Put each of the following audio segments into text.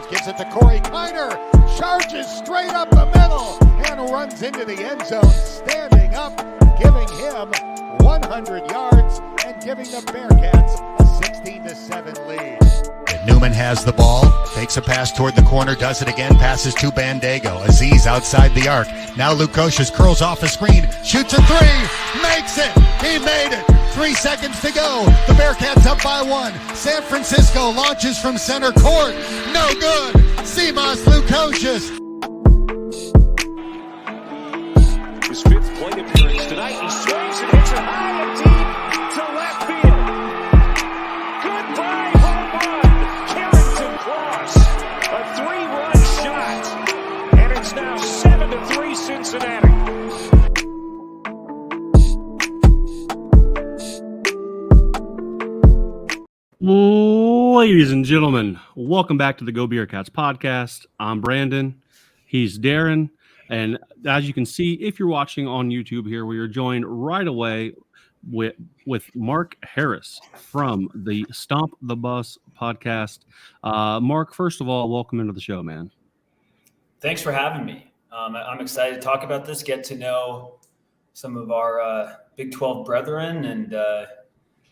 gives it to Corey Kiner, charges straight up the middle, and runs into the end zone, standing up, giving him 100 yards and giving the Bearcats a 16-7 lead. Newman has the ball, takes a pass toward the corner, does it again, passes to Bandego. Aziz outside the arc. Now Lukosius curls off a screen, shoots a three, makes it. He made it. 3 seconds to go. The Bearcats up by 1. San Francisco launches from center court. No good. Simas Lukosius. His 5th plate appearance tonight. He swings and hits it high and deep to left field. Goodbye, home run. Carrington Cross. A 3-run shot. And it's now 7-3 Cincinnati. Ladies and gentlemen, welcome back to the GoBeercats podcast. I'm Brandon. He's Darren. And as you can see, if you're watching on YouTube here, we are joined right away with Mark Harris from the Stomp the Bus podcast. Mark, first of all, welcome into the show, man. Thanks for having me. I'm excited to talk about this, get to know some of our Big 12 brethren, and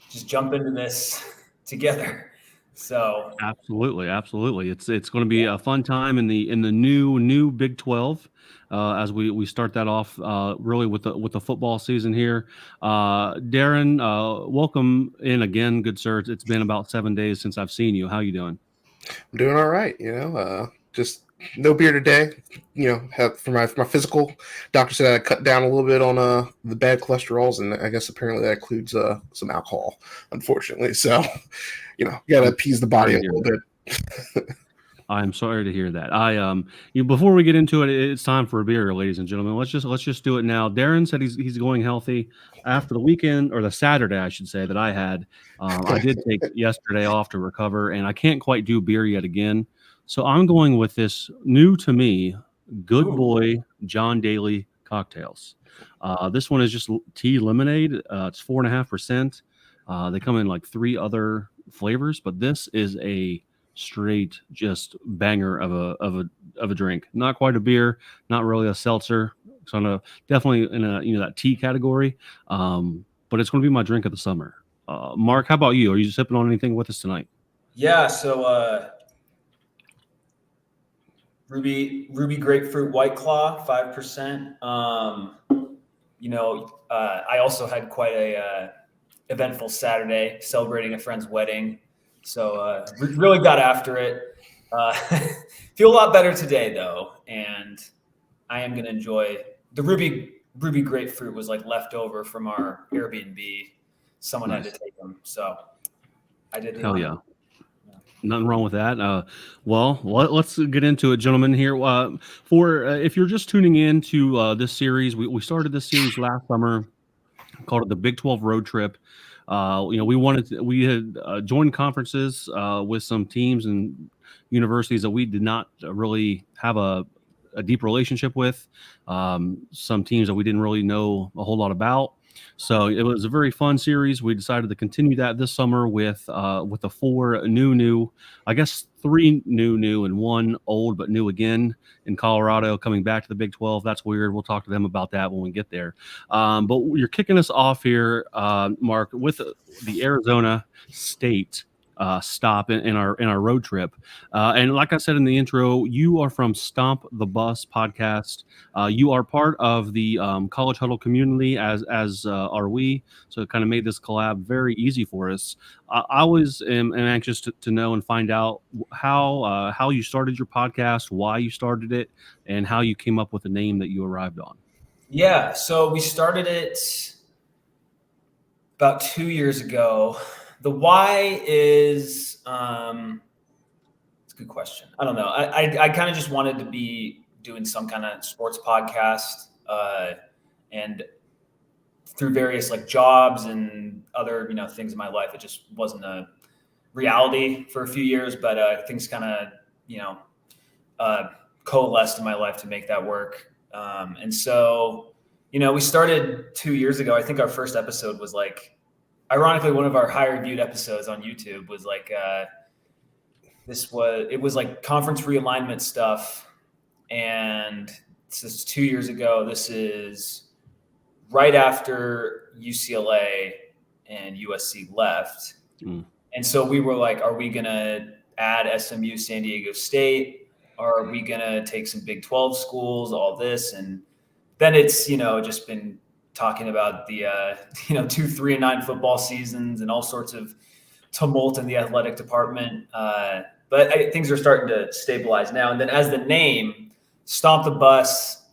just jump into this together. So absolutely. It's going to be a fun time in the new Big 12 as we start that off really with the football season here. Darren, welcome in again, good sir. It's been about 7 days since I've seen you. How you doing? I'm doing all right. Just no beer today. For my physical, doctor said I cut down a little bit on the bad cholesterols, and I guess apparently that includes some alcohol, unfortunately. So, you got to appease the body a little bit. I'm sorry to hear that. Before we get into it, it's time for a beer, ladies and gentlemen. Let's just do it now. Darren said he's going healthy after the weekend, or the Saturday, I should say, that I had. I did take yesterday off to recover, and I can't quite do beer yet again. So I'm going with this new to me, Good Boy John Daly cocktails. This one is just tea lemonade. It's 4.5%. They come in like 3 other flavors, but this is a straight just banger of a drink. Not quite a beer, not really a seltzer. So definitely in that tea category. But it's going to be my drink of the summer. Mark, how about you? Are you sipping on anything with us tonight? Yeah. So Ruby Grapefruit White Claw, 5%. I also had quite a eventful Saturday celebrating a friend's wedding. So really got after it. Feel a lot better today though, and I am gonna enjoy the Ruby Grapefruit was like left over from our Airbnb. Someone had to take them, so I did. Hell yeah. Nothing wrong with that. Well, let's get into it, gentlemen. Here, if you're just tuning in to this series, we started this series last summer, called it the Big 12 Road Trip. We had joined conferences with some teams and universities that we did not really have a deep relationship with. Some teams that we didn't really know a whole lot about. So it was a very fun series. We decided to continue that this summer with the 4 new, I guess 3 new and 1 old but new again in Colorado coming back to the Big 12. That's weird. We'll talk to them about that when we get there. But you're kicking us off here, Mark, with the Arizona State stop in our road trip. And like I said in the intro, you are from Stomp the Bus podcast. You are part of the College Huddle community, as are we. So it kind of made this collab very easy for us. I always am anxious to know and find out how you started your podcast, why you started it, and how you came up with the name that you arrived on. Yeah, so we started it about 2 years ago. The why is, it's a good question. I don't know. I kind of just wanted to be doing some kind of sports podcast, and through various like jobs and other, things in my life, it just wasn't a reality for a few years, but things kind of, coalesced in my life to make that work. And so, we started 2 years ago. I think our first episode was like, ironically, one of our higher viewed episodes on YouTube was like it was like conference realignment stuff. And this is 2 years ago. This is right after UCLA and USC left. And so we were like, are we going to add SMU, San Diego State? Or are we going to take some Big 12 schools, all this? And then it's, just been talking about the, 2, 3, and 9 football seasons and all sorts of tumult in the athletic department. But things are starting to stabilize now. And then as the name, Stomp the Bus.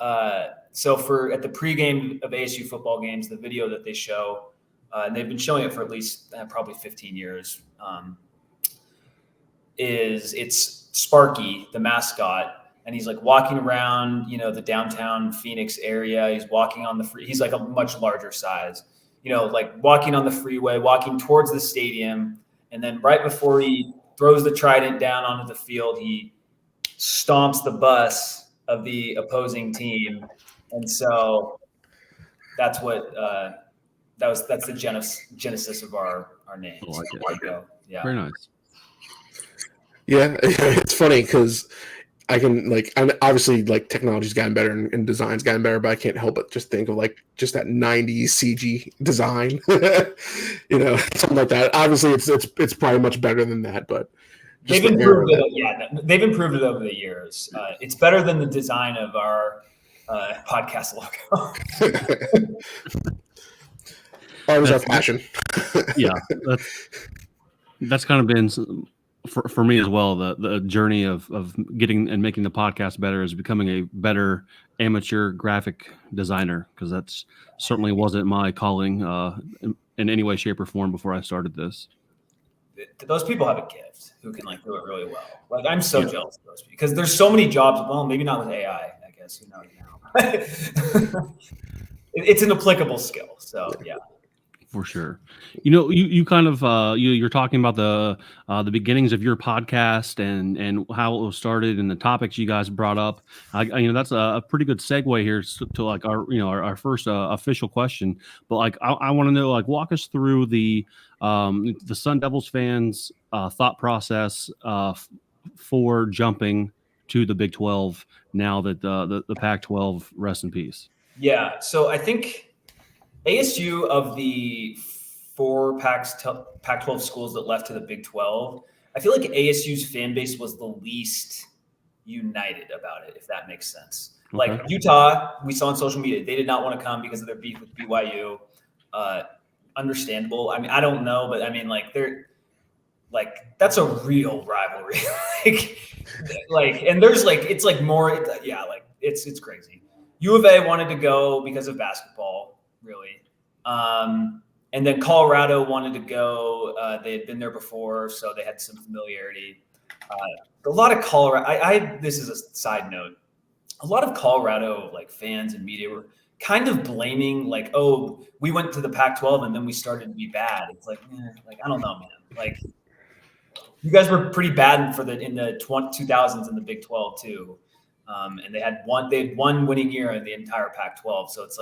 So at the pregame of ASU football games, the video that they show, and they've been showing it for at least probably 15 years, it's Sparky, the mascot, and he's like walking around, the downtown Phoenix area. He's walking on he's like a much larger size, like walking on the freeway, walking towards the stadium. And then right before he throws the trident down onto the field, he stomps the bus of the opposing team. And so that's what that's the genesis of our name. I like it. Yeah. Very nice. Yeah, it's funny because I can I'm obviously technology's gotten better and design's gotten better, but I can't help but just think of just that 90s CG design, something like that. Obviously, it's probably much better than that, but they've improved it. Yeah, they've improved it over the years. It's better than the design of our podcast logo. Art is our passion. Yeah, that's kind of been for me as well. The journey of getting and making the podcast better is becoming a better amateur graphic designer, because that's certainly wasn't my calling in any way, shape, or form before I started this. Those people have a gift who can do it really well. I'm so jealous of those people, because there's so many jobs. Well, maybe not with AI, I guess. Who knows now? It's an applicable skill. So yeah. For sure. You kind of you're talking about the beginnings of your podcast and how it was started and the topics you guys brought up. That's a pretty good segue here to our first official question. But I want to know, walk us through the Sun Devils fans' thought process for jumping to the Big 12 now that the Pac-12 rests in peace. Yeah. So I think ASU, of the 4 Pac-12 schools that left to the Big 12, I feel like ASU's fan base was the least united about it, if that makes sense. Okay. Utah, we saw on social media, they did not want to come because of their beef with BYU. Understandable. I mean, I don't know, but I mean, they're that's a real rivalry. And there's it's more, it's crazy. U of A wanted to go because of basketball, really. And then Colorado wanted to go. They had been there before, so they had some familiarity. A lot of Colorado, this is a side note, a lot of Colorado fans and media were kind of blaming we went to the Pac-12 and then we started to be bad. It's I don't know, man. You guys were pretty bad in the 2000s in the Big 12 too. And they had one winning year in the entire Pac-12. So it's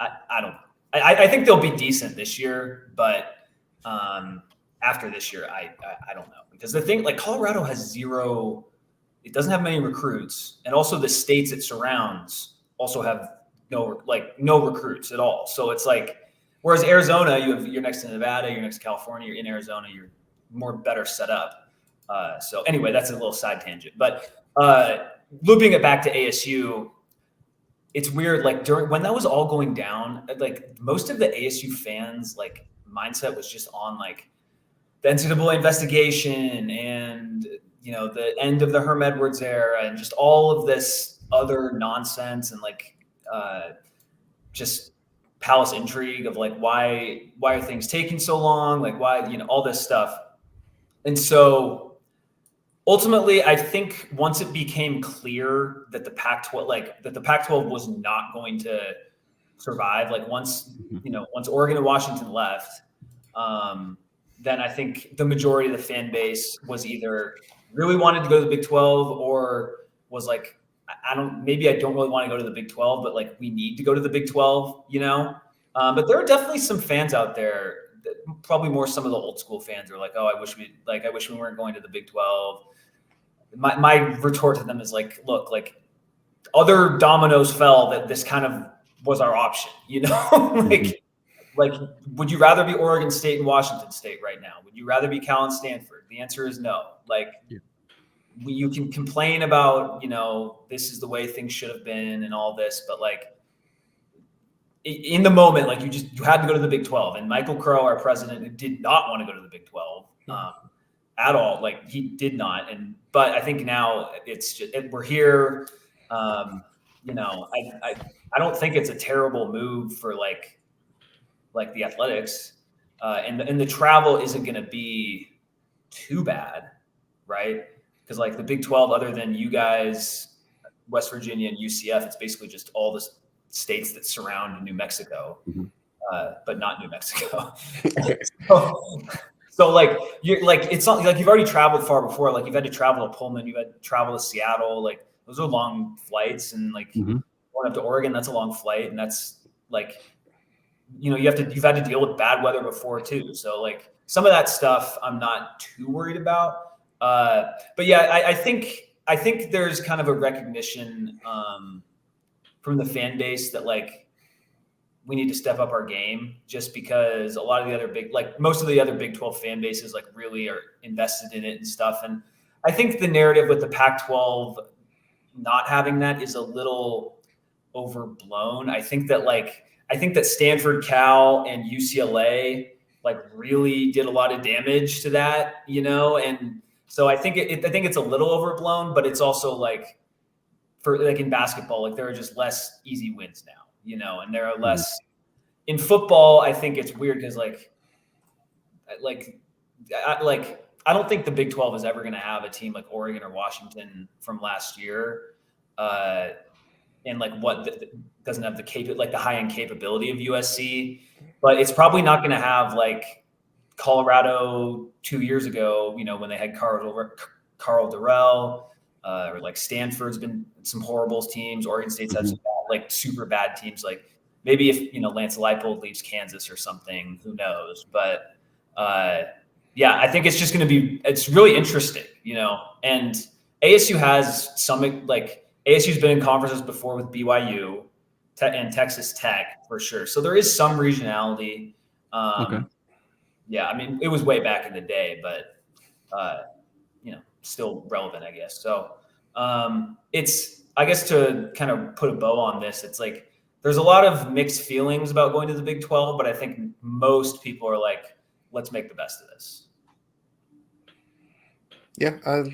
I don't know. I think they'll be decent this year, but after this year, I don't know, because the thing Colorado has zero. It doesn't have many recruits, and also the states it surrounds also have no recruits at all. So it's whereas Arizona, you're next to Nevada, you're next to California, you're in Arizona, you're more better set up. So anyway, that's a little side tangent, but looping it back to ASU. It's weird, when that was all going down, most of the ASU fans, mindset was just on, the NCAA investigation and, the end of the Herm Edwards era and just all of this other nonsense and, just palace intrigue of, why are things taking so long? Why, all this stuff. And so ultimately, I think once it became clear that the Pac-12 was not going to survive, once Oregon and Washington left, then I think the majority of the fan base was either really wanted to go to the Big 12 or was maybe I don't really want to go to the Big 12, but we need to go to the Big 12, But there are definitely some fans out there probably more some of the old school fans are like, oh, I wish we weren't going to the Big 12. My retort to them is like, look, like other dominoes fell that this kind of was our option, like, would you rather be Oregon State and Washington State right now? Would you rather be Cal and Stanford? The answer is no. Like, you can complain about, this is the way things should have been and all this, but like in the moment, like you had to go to the Big 12. And Michael Crow, our president, did not want to go to the Big 12 at all. Like, he did not. But I think now it's just, we're here. I don't think it's a terrible move for like the athletics, and the travel isn't going to be too bad, right? Because like the Big 12, other than you guys, West Virginia and UCF, it's basically just all the states that surround New Mexico, but not New Mexico. So like it's not like you've already traveled far before. Like, you've had to travel to Pullman, you've had to travel to Seattle. Like, those are long flights, and like going up to Oregon, that's a long flight, and that's like, you've had to deal with bad weather before too. So like some of that stuff I'm not too worried about. But yeah, I think there's kind of a recognition from the fan base that like we need to step up our game, just because a lot of the other most of the other Big 12 fan bases like really are invested in it and stuff. And I think the narrative with the Pac-12 not having that is a little overblown. I think that Stanford, Cal, and UCLA like really did a lot of damage to that, and so I think it's a little overblown, but it's also like, for like in basketball, like there are just less easy wins now, and there are less in football. I think it's weird because I don't think the Big 12 is ever going to have a team like Oregon or Washington from last year, and like doesn't have the high end capability of USC, but it's probably not going to have like Colorado 2 years ago, when they had Carl Durrell, or like Stanford's been some horrible teams. Oregon State's had some like super bad teams. Like maybe if Lance Leipold leaves Kansas or something, who knows? But yeah, I think it's just going to be. It's really interesting, And ASU has some ASU's been in conferences before with BYU and Texas Tech for sure. So there is some regionality. Okay. Yeah, I mean, it was way back in the day, but still relevant, I guess. So it's, I guess, to kind of put a bow on this, it's like there's a lot of mixed feelings about going to the Big 12, but I think most people are like, let's make the best of this. Yeah, I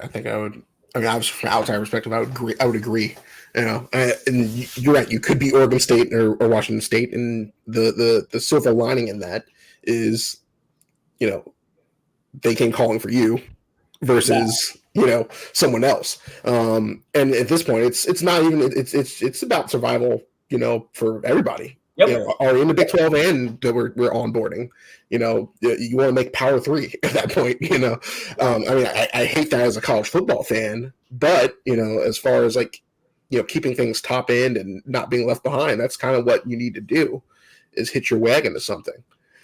think I would. I mean, obviously from an outside perspective, I would agree. And you're right. You could be Oregon State or Washington State, and the silver lining in that is, they came calling for you versus someone else. And at this point, it's not even it's about survival. For everybody. Yep. Are in the Big 12 and that we're onboarding. You want to make Power 3 at that point. I mean, I hate that as a college football fan, but as far as like keeping things top end and not being left behind, that's kind of what you need to do, is hit your wagon to something.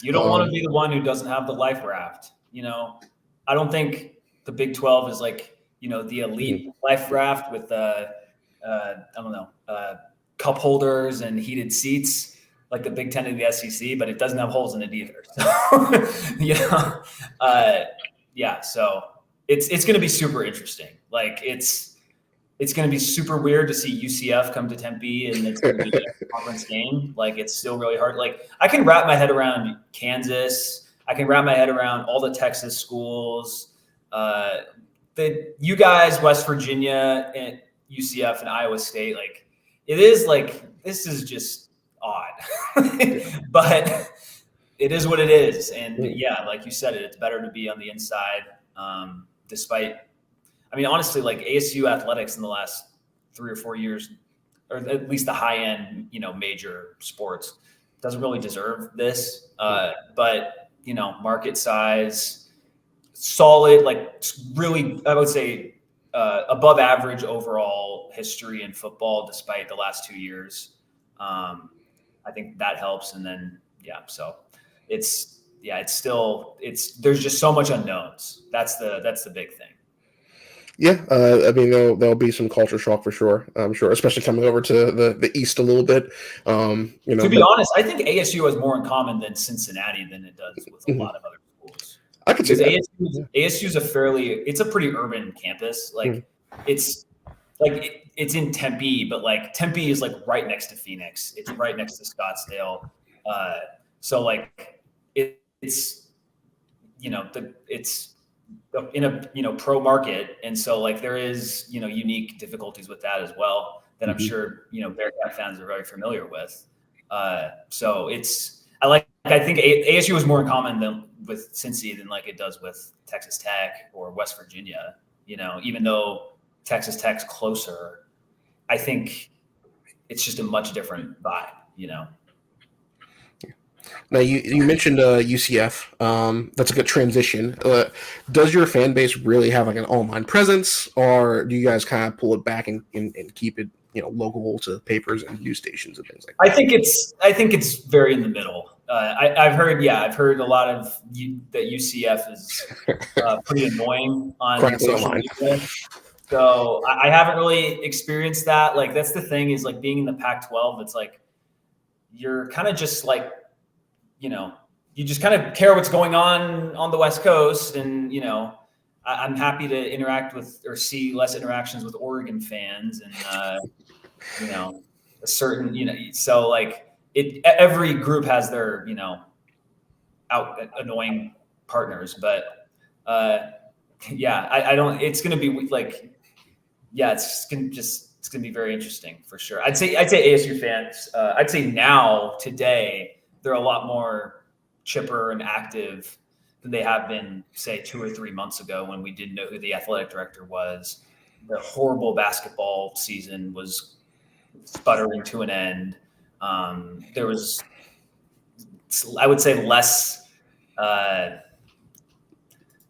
You don't want to be the one who doesn't have the life raft. I don't think the Big 12 is like the elite life raft with cup holders and heated seats like the Big Ten of the SEC, but it doesn't have holes in it either. So, yeah. So it's going to be super interesting. Like it's going to be super weird to see UCF come to Tempe and it's going to be a conference game. Like it's still really hard. Like I can wrap my head around Kansas. I can wrap my head around all the Texas schools. You guys, West Virginia and UCF and Iowa State, like it is like, this is just odd, but it is what it is. And yeah, like you said, it's better to be on the inside. Despite, I mean, honestly, like ASU athletics in the last 3 or 4 years, or at least the high end, major sports, doesn't really deserve this. But market size, solid, like really, I would say, above average overall history in football, despite the last 2 years. I think that helps. And then, yeah, so it's there's just so much unknowns. That's the big thing. Yeah, I mean, there'll be some culture shock for sure. I'm sure, especially coming over to the East a little bit. To be honest, I think ASU has more in common than Cincinnati than it does with a lot of other schools. I could say that. ASU is it's a pretty urban campus. Like it's in Tempe, but like Tempe is like right next to Phoenix. It's right next to Scottsdale. So like it's in a pro market, and so like there is unique difficulties with that as well that I'm sure Bearcat fans are very familiar with. So I think ASU is more in common than with Cincy than like it does with Texas Tech or West Virginia. Even though Texas Tech's closer, I think it's just a much different vibe. Now you mentioned UCF. That's a good transition. Does your fan base really have like an online presence, or do you guys kind of pull it back and keep it local to papers and news stations and things like that? I think it's very in the middle. I've heard a lot of that UCF is pretty annoying on social media. So I haven't really experienced that. Like that's the thing is like being in the Pac-12. It's like you're kind of just like you just kind of care what's going on the West Coast, and I'm happy to interact with or see less interactions with Oregon fans, and a certain so like every group has their annoying partners, but I don't. It's gonna be like it's gonna be very interesting for sure. I'd say ASU fans. I'd say now today they're a lot more chipper and active than they have been, say, 2 or 3 months ago when we didn't know who the athletic director was. The horrible basketball season was sputtering to an end. There was, I would say, less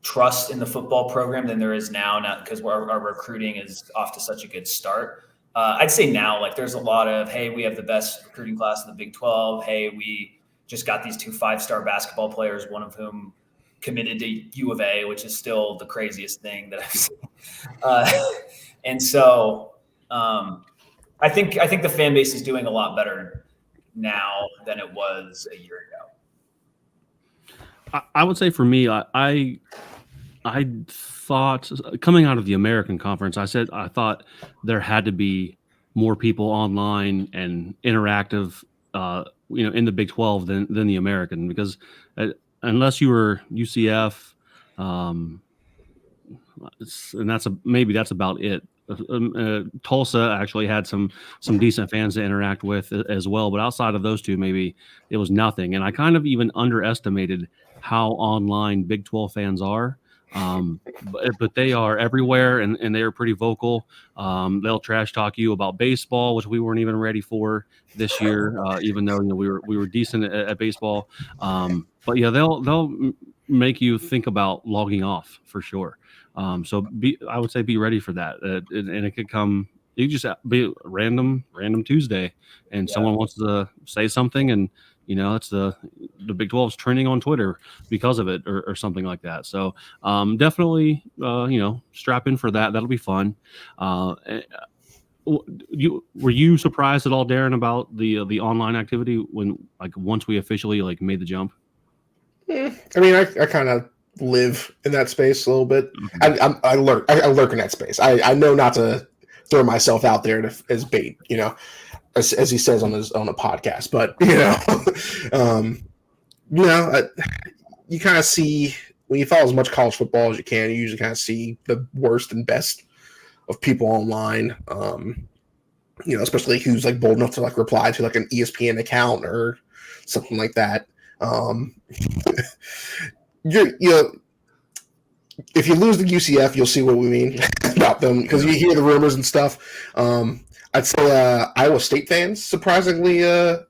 trust in the football program than there is now because our recruiting is off to such a good start. I'd say now, like, there's a lot of, hey, we have the best recruiting class in the Big 12. Hey, we just got these 2 5-star basketball players, one of whom committed to U of A, which is still the craziest thing that I've seen. And so I think the fan base is doing a lot better now than it was a year ago. I would say for me, I thought coming out of the American Conference, I thought there had to be more people online and interactive in the Big 12 than the American, because unless you were UCF, and maybe that's about it. Tulsa actually had some decent fans to interact with as well, but outside of those two, maybe it was nothing. And I kind of even underestimated how online Big 12 fans are. But they are everywhere, and they are pretty vocal. They'll trash talk you about baseball, which we weren't even ready for this year, even though we were decent at baseball. But yeah, they'll make you think about logging off for sure. So I would say be ready for that, and it could come. You just be random Tuesday, and someone wants to say something, and it's the Big 12's trending on Twitter because of it or something like that. So definitely, strap in for that. That'll be fun. Were you surprised at all, Darren, about the online activity once we officially made the jump? I mean, I kind of live in that space a little bit. I lurk in that space. I know not to throw myself out there as bait, as he says on a podcast, but you kind of see when you follow as much college football as you can, you usually kind of see the worst and best of people online. Especially who's bold enough to reply to an ESPN account or something like that. If you lose the UCF, you'll see what we mean about them, because you hear the rumors and stuff. I'd say Iowa State fans, surprisingly,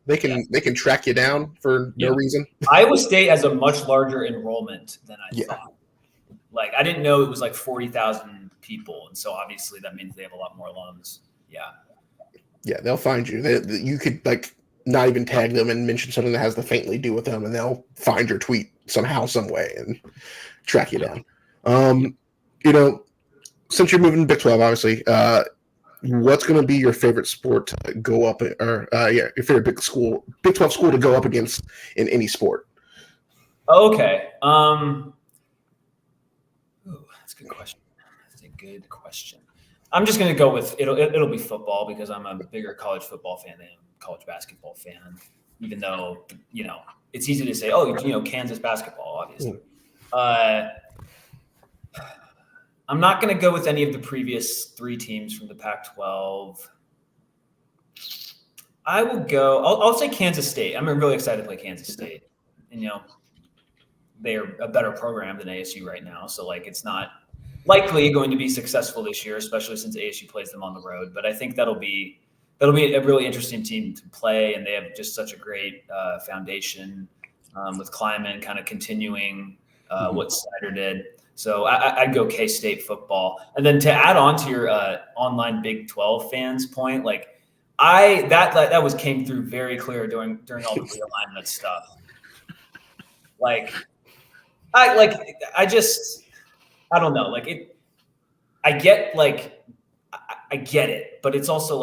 they can track you down for no reason. Iowa State has a much larger enrollment than I thought. I didn't know it was 40,000 people, and so obviously that means they have a lot more alums. Yeah, they'll find you. You could not even tag them and mention something that has to faintly do with them, and they'll find your tweet somehow, some way, and track you down. Since you're moving to Big 12, obviously, what's going to be your favorite sport to go up, or your favorite Big 12 school to go up against in any sport? Okay. Ooh, that's a good question. That's a good question. I'm just going to go with it'll be football because I'm a bigger college football fan than a college basketball fan, even though, it's easy to say, Kansas basketball, obviously. I'm not going to go with any of the previous 3 teams from the Pac-12. I will go. I'll say Kansas State. I'm really excited to play Kansas State, and they're a better program than ASU right now, so it's not likely going to be successful this year, especially since ASU plays them on the road. But I think that'll be a really interesting team to play, and they have just such a great foundation with Kleiman kind of continuing what Snyder did. So I'd go K-State football. And then to add on to your online Big 12 fans point, that came through very clear during all the realignment stuff. I don't know. I get it, but it's also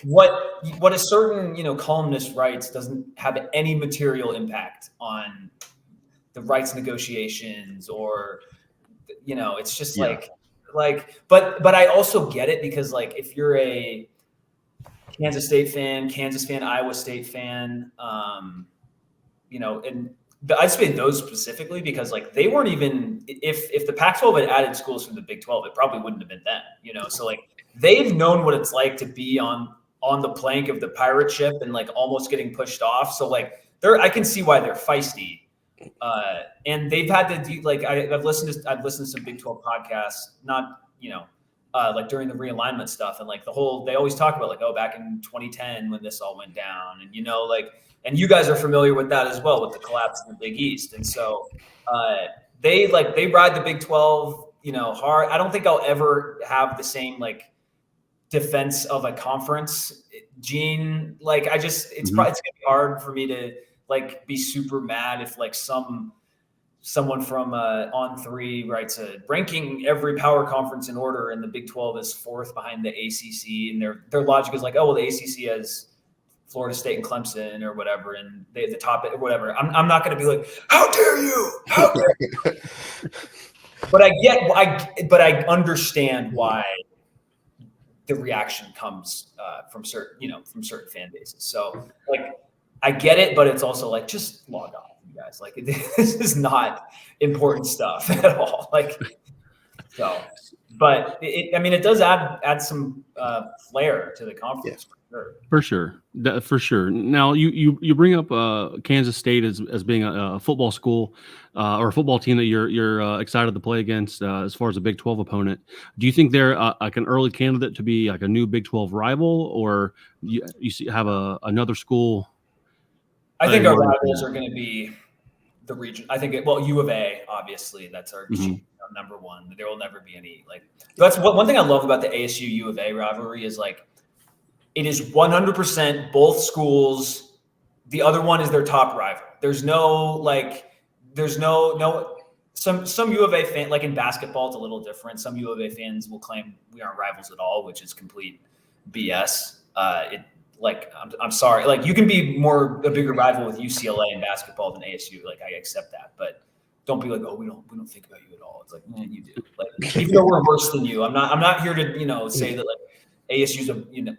what a certain, columnist writes doesn't have any material impact on the rights negotiations or, it's just but I also get it because if you're a Kansas State fan, Kansas fan, Iowa State fan, and I'd say those specifically because they weren't even, if the Pac-12 had added schools from the Big 12, it probably wouldn't have been them, so they've known what it's like to be on the plank of the pirate ship and almost getting pushed off. So I can see why they're feisty. And they've had to do I've listened to some Big 12 podcasts, not during the realignment stuff, and they always talk about back in 2010 when this all went down, and and you guys are familiar with that as well with the collapse of the Big East, and so they ride the Big 12 hard. I don't think I'll ever have the same defense of a conference, Gene. It's probably it's gonna be hard for me to be super mad if someone from On3 writes ranking every power conference in order and the Big 12 is 4th behind the ACC, and their logic is the ACC has Florida State and Clemson or whatever, and they the top or whatever. I'm not going to be how dare you? How dare you? But I understand why the reaction comes from certain fan bases. So I get it, but it's also just log off, you guys. This is not important stuff at all. So, but it does add some flair to the conference. Yeah. For sure. Now you bring up Kansas State as being a football school or a football team that you're excited to play against as far as a Big 12 opponent. Do you think they're an early candidate to be a new Big 12 rival, or you have another school? I think our rivals are going to be the region. I think U of A, obviously, that's our number one. There will never be any that's one thing I love about the ASU U of A rivalry is it is 100% both schools. The other one is their top rival. There's no some U of A fan, in basketball, it's a little different. Some U of A fans will claim we aren't rivals at all, which is complete BS. I'm sorry. You can be a bigger rival with UCLA in basketball than ASU. I accept that, but don't be we don't think about you at all. It's you do. Even though we're worse than you, I'm not here to say that ASU's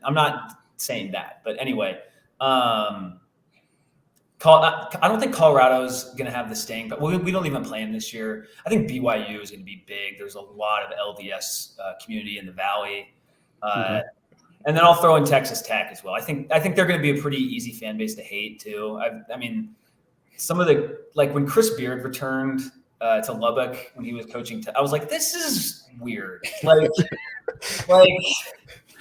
I'm not saying that, but anyway, I don't think Colorado's going to have the staying, but we don't even play them this year. I think BYU is going to be big. There's a lot of LDS community in the Valley. And then I'll throw in Texas Tech as well. I think they're going to be a pretty easy fan base to hate too. Some of the when Chris Beard returned to Lubbock when he was coaching, I was this is weird.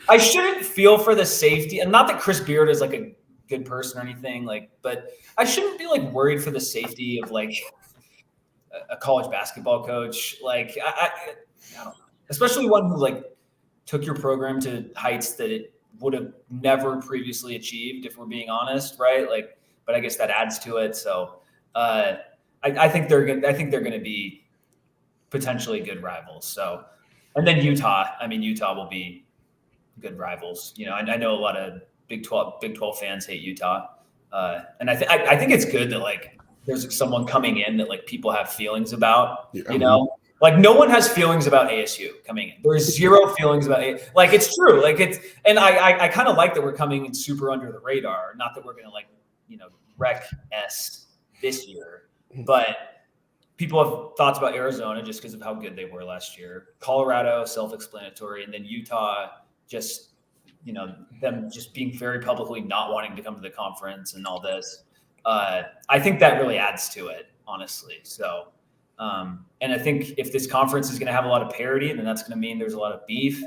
I shouldn't feel for the safety, and not that Chris Beard is a good person or anything, but I shouldn't be worried for the safety of a college basketball coach. I don't know, especially one who took your program to heights that it would have never previously achieved, if we're being honest, right? Like, but I guess that adds to it. So I think they're going to be potentially good rivals. So, and then Utah. I mean, Utah will be good rivals. You know, I know a lot of Big 12 fans hate Utah, and I think it's good that like there's someone coming in that like people have feelings about. You know, like no one has feelings about ASU coming in. There's zero feelings about it. Like it's true. Like it's, and I kind of like that we're coming in super under the radar. Not that we're gonna like wreck S this year, but people have thoughts about Arizona just because of how good they were last year. Colorado, self-explanatory, and then Utah, just them just being very publicly not wanting to come to the conference and all this. I think that really adds to it, honestly. So, and I think if this conference is going to have a lot of parity, then that's going to mean there's a lot of beef.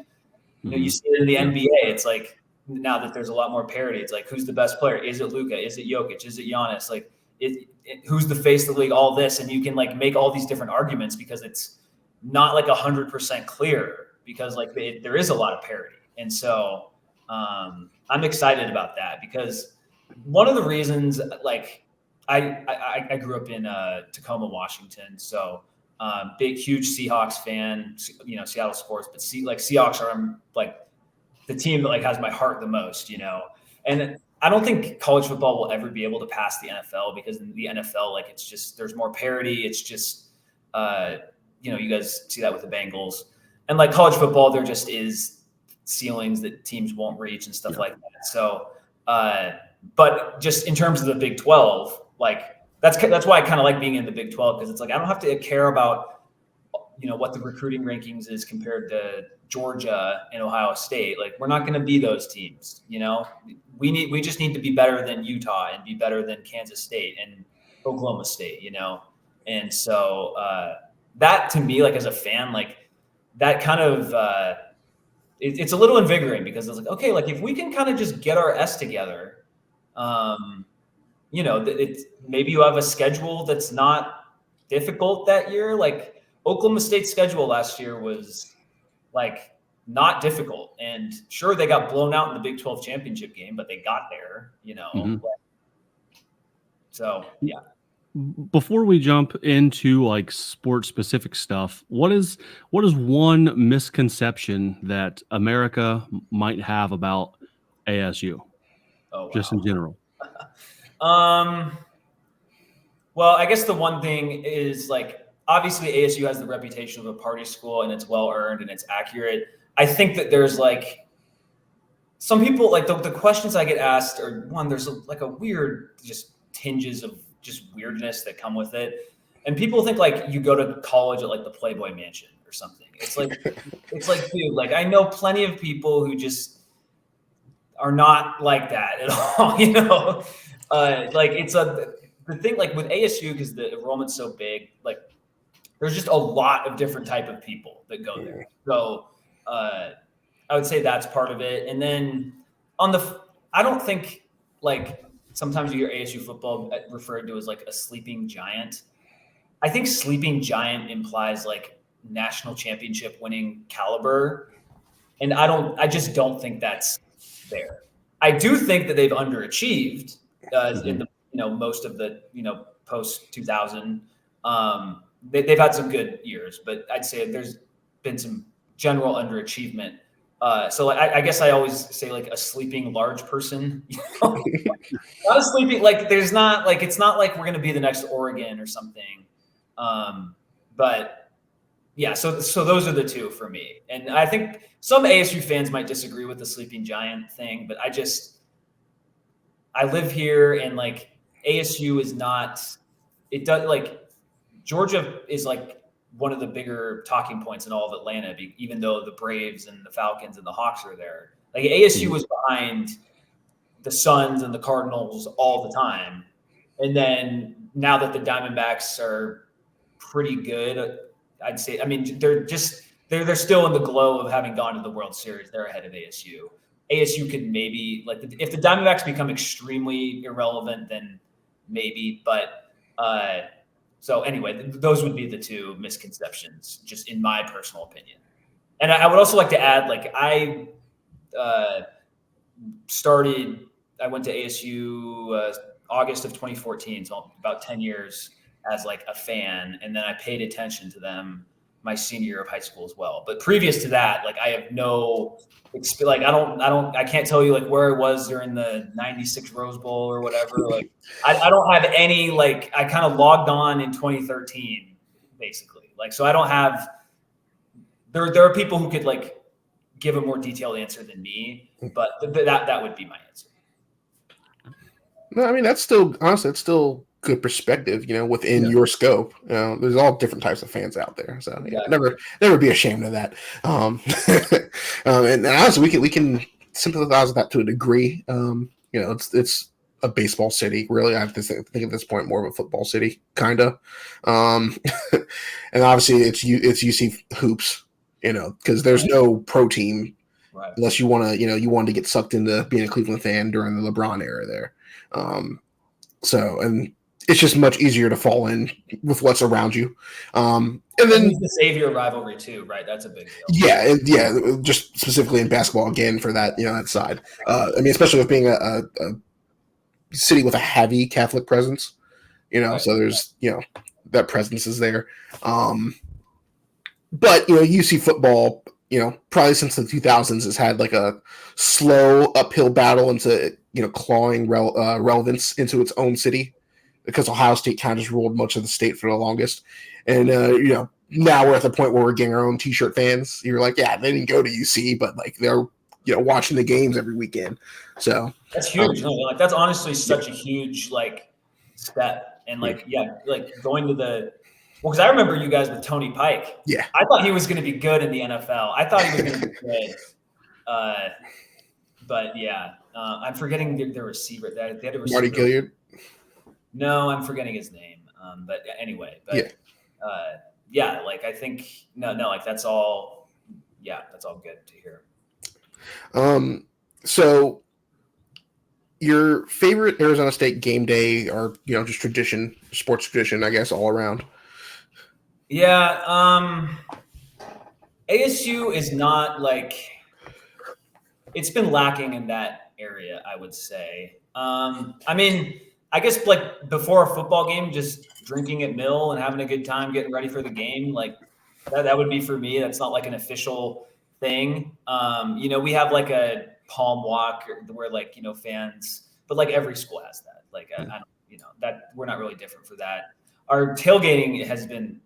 You see it in the NBA. It's like now that there's a lot more parity, it's like who's the best player? Is it Luka? Is it Jokic? Is it Giannis? Like, who's the face of the league? All this, and you can like make all these different arguments because it's not like 100% clear because like there is a lot of parity, and so I'm excited about that because one of the reasons, like I grew up in Tacoma, Washington, so huge Seahawks fan, Seattle sports, but Seahawks are like the team that like has my heart the most, and I don't think college football will ever be able to pass the NFL because in the NFL, like it's just, there's more parity. It's just, you guys see that with the Bengals, and like college football, there just is ceilings that teams won't reach and stuff like that. So, but just in terms of the Big 12, like that's why I kind of like being in the Big 12 because it's like I don't have to care about what the recruiting rankings is compared to Georgia and Ohio State. Like we're not going to be those teams. We just need to be better than Utah and be better than Kansas State and Oklahoma State. And so that to me, like as a fan, like that kind of it's a little invigorating because it's like, okay, like if we can kind of just get our S together, maybe you have a schedule that's not difficult that year. Like Oklahoma State's schedule last year was like not difficult, and sure they got blown out in the Big 12 championship game, but they got there, So yeah. Before we jump into like sport specific stuff, what is one misconception that America might have about ASU? Oh, wow. Just in general. Well, I guess the one thing is like, obviously ASU has the reputation of a party school and it's well earned and it's accurate. I think that there's like some people like the questions I get asked are there's like a weird just tinges of just weirdness that come with it. And people think like you go to college at like the Playboy Mansion or something. It's like, dude, like I know plenty of people who just are not like that at all, like it's the thing like with ASU, because the enrollment's so big, like there's just a lot of different type of people that go there. So I would say that's part of it. And then I don't think like sometimes you hear ASU football referred to as like a sleeping giant. I think sleeping giant implies like national championship winning caliber. And I just don't think that's there. I do think that they've underachieved in the, most of the, post 2000. They've had some good years, but I'd say there's been some general underachievement. So like, I guess I always say like a sleeping large person, not a sleeping, like there's not like, it's not like we're going to be the next Oregon or something. But yeah, so those are the two for me. And I think some ASU fans might disagree with the sleeping giant thing, but I live here and like ASU is not, it does like Georgia is like one of the bigger talking points in all of Atlanta, even though the Braves and the Falcons and the Hawks are there. Like ASU was behind the Suns and the Cardinals all the time. And then now that the Diamondbacks are pretty good, I'd say, I mean, they're still in the glow of having gone to the World Series. They're ahead of ASU. ASU could maybe like if the Diamondbacks become extremely irrelevant, then maybe, but so anyway, those would be the two misconceptions, just in my personal opinion. And I would also like to add, like I went to ASU August of 2014, so about 10 years as like a fan. And then I paid attention to them my senior year of high school as well. But previous to that, like I have no like I can't tell you like where I was during the 96 Rose Bowl or whatever. Like I don't have any, like I kind of logged on in 2013 basically. Like, so I don't have, there are people who could like give a more detailed answer than me, but that would be my answer. No, I mean, that's still, honestly, it's still good perspective, within your scope. There's all different types of fans out there. So never be ashamed of that. And honestly, we can sympathize with that to a degree. It's a baseball city, really. I have to think at this point more of a football city, kind of. And obviously it's UC hoops, because there's no pro team unless you want to, you wanted to get sucked into being a Cleveland fan during the LeBron era there. And it's just much easier to fall in with what's around you. And then the savior rivalry too, right? That's a big deal. Yeah. Just specifically in basketball again for that, that side. I mean, especially with being a city with a heavy Catholic presence, so there's, that presence is there. But, UC football, probably since the 2000s has had like a slow uphill battle into, clawing relevance into its own city, because Ohio State kind of just ruled much of the state for the longest. And, now we're at the point where we're getting our own t-shirt fans. You're like, yeah, they didn't go to UC, but like they're, watching the games every weekend. So that's huge. Like that's honestly such a huge like step. And like, like going to because I remember you guys with Tony Pike. Yeah. I thought he was going to be good in the NFL. I thought he was going to be good. But yeah, I'm forgetting the receiver. They had a receiver. Marty Gilliard? No, I'm forgetting his name. But anyway, like I think like that's all good to hear. So your favorite Arizona State game day, or just tradition, sports tradition, I guess, all around? Yeah, ASU is not like, it's been lacking in that area, I would say. I mean, I guess like before a football game, just drinking at Mill and having a good time, getting ready for the game, like that would be for me. That's not like an official thing. We have like a palm walk where like, fans, but like every school has that. Like, I don't, that we're not really different for that. Our tailgating has been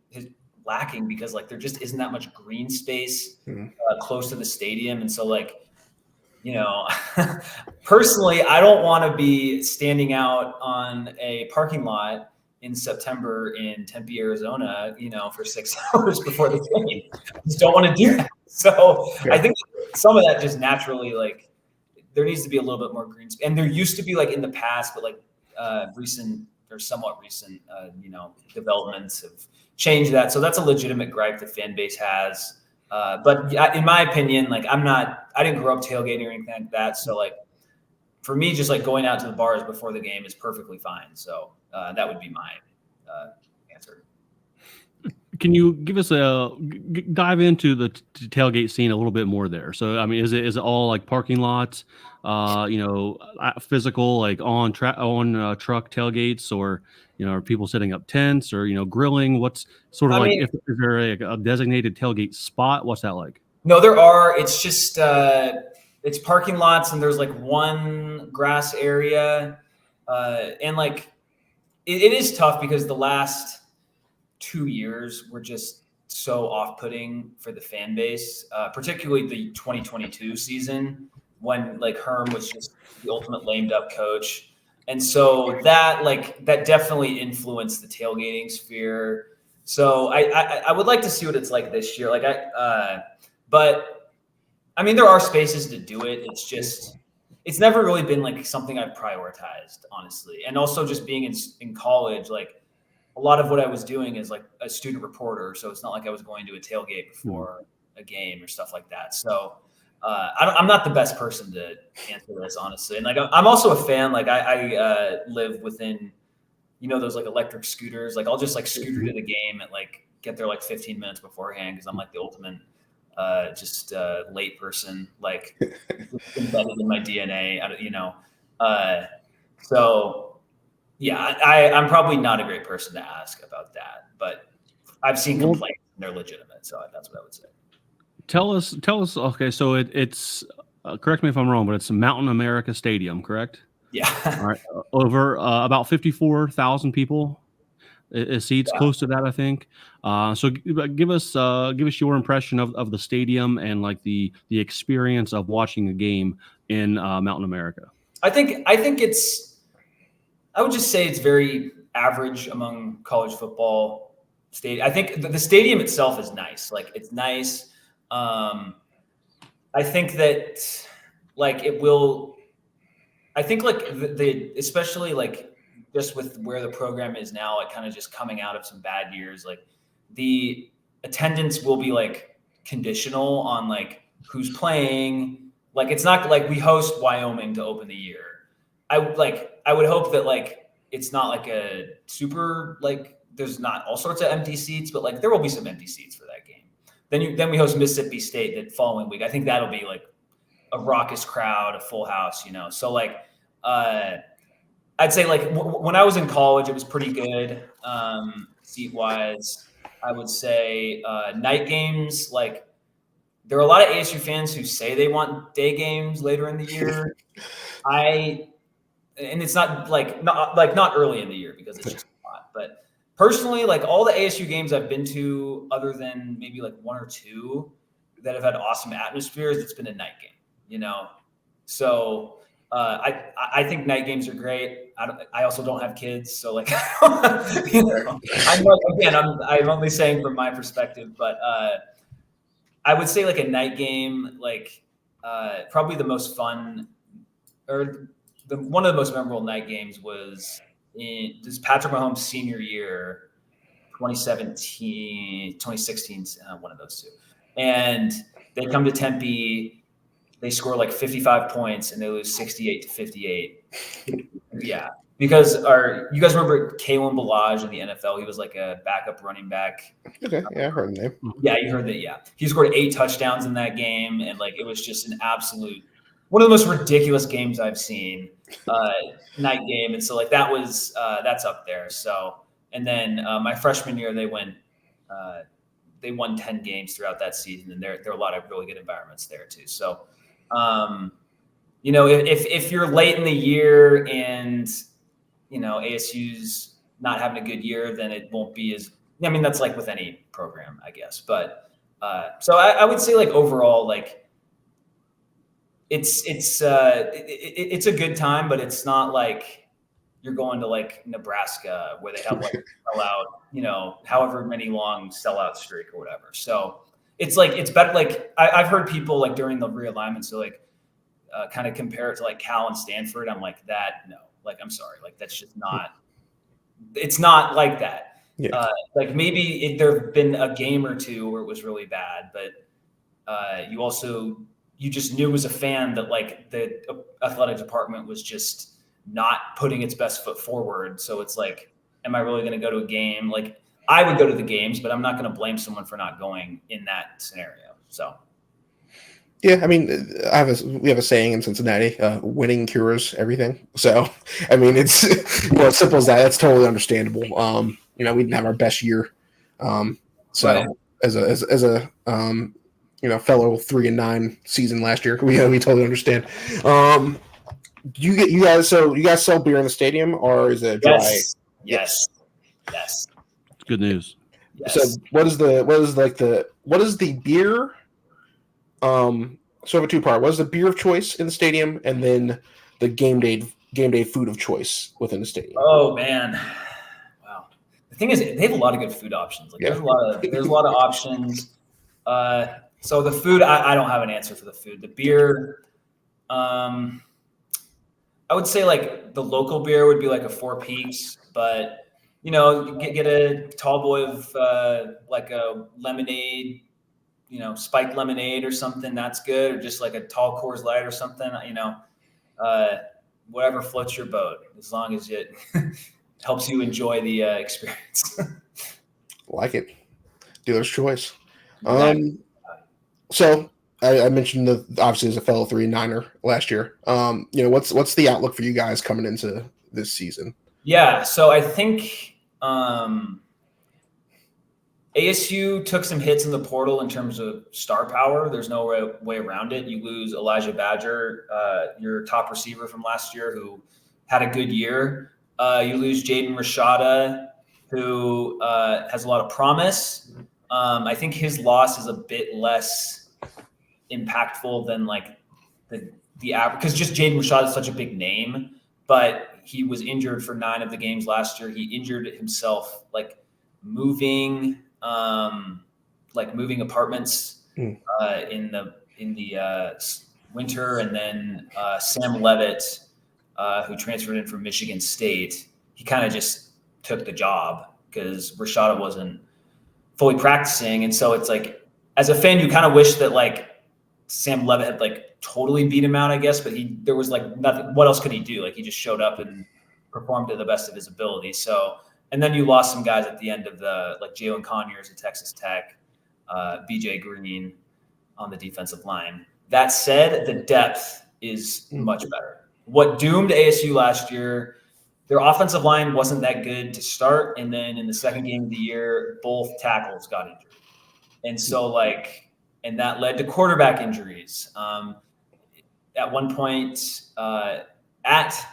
lacking because like there just isn't that much green space close to the stadium. And so like, personally, I don't want to be standing out on a parking lot in September in Tempe, Arizona, for 6 hours before the game. I just don't want to do that. So I think some of that just naturally, like, there needs to be a little bit more green space. And there used to be like in the past, but like somewhat recent, developments have changed that. So that's a legitimate gripe the fan base has. But in my opinion, like I didn't grow up tailgating or anything like that. So like for me, just like going out to the bars before the game is perfectly fine. So that would be my answer. Can you give us dive into the tailgate scene a little bit more there? So, I mean, is it all like parking lots, physical, like on truck tailgates, or, are people setting up tents or, grilling? What's sort of is there a designated tailgate spot? What's that like? No, there are. It's just, it's parking lots, and there's like one grass area. And like, it is tough because the last 2 years were just so off-putting for the fan base, particularly the 2022 season when like Herm was just the ultimate lame duck coach. And so that definitely influenced the tailgating sphere. So I would like to see what it's like this year. But I mean, there are spaces to do it. It's never really been like something I've prioritized, honestly. And also just being in college, like, a lot of what I was doing is like a student reporter. So it's not like I was going to a tailgate before a game or stuff like that. So I'm not the best person to answer this, honestly. And like, I'm also a fan. Like I live within, those like electric scooters. Like I'll just like scooter to the game and like get there like 15 minutes beforehand, because I'm like the ultimate just a late person, like embedded in my DNA, so yeah, I'm probably not a great person to ask about that, but I've seen complaints and they're legitimate. So that's what I would say. Tell us. Okay, so it's correct me if I'm wrong, but it's Mountain America Stadium, correct? Yeah. All right. Over about 54,000 people. It seats close to that, I think. So give us your impression of the stadium and like the experience of watching a game in Mountain America. I think I would just say it's very average among college football stadium. I think the stadium itself is nice. Like it's nice. I think that like it will. I think like the especially like just with where the program is now, like kind of just coming out of some bad years, like the attendance will be like conditional on like who's playing. Like it's not like we host Wyoming to open the year. I would hope that like it's not like a super like there's not all sorts of empty seats, but like there will be some empty seats for that game. Then we host Mississippi State that following week. I think that'll be like a raucous crowd, a full house, So like I'd say like when I was in college, it was pretty good seat wise. I would say night games, like there are a lot of ASU fans who say they want day games later in the year. And it's not early in the year because it's just hot. But personally, like all the ASU games I've been to, other than maybe like one or two that have had awesome atmospheres, it's been a night game, So I think night games are great. I also don't have kids, so like, I'm only saying from my perspective, but I would say like a night game, like probably the most fun or one of the most memorable night games was in this Patrick Mahomes senior year, 2016, one of those two. And they come to Tempe, they score like 55 points and they lose 68-58. Yeah. Because you guys remember Kalen Ballage in the NFL? He was like a backup running back. Okay. Yeah, I heard the name. Yeah, you heard that. Yeah. He scored 8 touchdowns in that game. And like, it was just an absolute, one of the most ridiculous games I've seen, night game. And so like that's up there. So, and then my freshman year, they won 10 games throughout that season. And there are a lot of really good environments there too. So, if you're late in the year and, ASU's not having a good year, then it won't be that's like with any program, I guess. But, so I would say like overall, like, it's a good time, but it's not like you're going to like Nebraska where they have like sellout, however many long sellout streak or whatever. So it's like, it's better. Like I've heard people like during the realignment, so like kind of compare it to like Cal and Stanford. I'm like no, like, I'm sorry. Like that's just not, it's not like that. Yeah. Like maybe there have been a game or two where it was really bad, but you just knew as a fan that like the athletic department was just not putting its best foot forward. So it's like, am I really going to go to a game? Like I would go to the games, but I'm not going to blame someone for not going in that scenario. So. Yeah, I mean, we have a saying in Cincinnati: "Winning cures everything." So, I mean, it's as simple as that. That's totally understandable. We didn't have our best year, so right. as a fellow 3-9 season last year, we totally understand. You guys sell beer in the stadium, or is it dry? Yes. Good news. Yes. So, what is the beer? So I have a 2-part. What is the beer of choice in the stadium, and then the game day food of choice within the stadium? Oh man, wow! The thing is, they have a lot of good food options. Like there's a lot of options. So the food, I don't have an answer for the food. The beer, I would say like the local beer would be like a Four Peaks, but you get a tall boy of like a lemonade. Spiked lemonade or something, that's good, or just like a tall Coors Light or something, whatever floats your boat, as long as it helps you enjoy the experience. Like it. Dealer's choice. So I mentioned obviously as a fellow 3-9er last year. What's the outlook for you guys coming into this season? Yeah, so I think ASU took some hits in the portal in terms of star power. There's no way around it. You lose Elijah Badger, your top receiver from last year, who had a good year. You lose Jaden Rashada, who has a lot of promise. I think his loss is a bit less impactful than like the average, because just Jaden Rashada is such a big name, but he was injured for 9 of the games last year. He injured himself moving apartments in the winter, and then Sam Levitt, who transferred in from Michigan State, he kind of just took the job because Rashada wasn't fully practicing, and so it's like, as a fan, you kind of wish that Sam Levitt had totally beat him out, I guess, but there was nothing. What else could he do? He just showed up and performed to the best of his ability. So. And then you lost some guys at the end of Jalen Conyers at Texas Tech, BJ Green on the defensive line. That said, the depth is much better. What doomed ASU last year, their offensive line wasn't that good to start. And then in the second game of the year, both tackles got injured. And so and that led to quarterback injuries. At one point at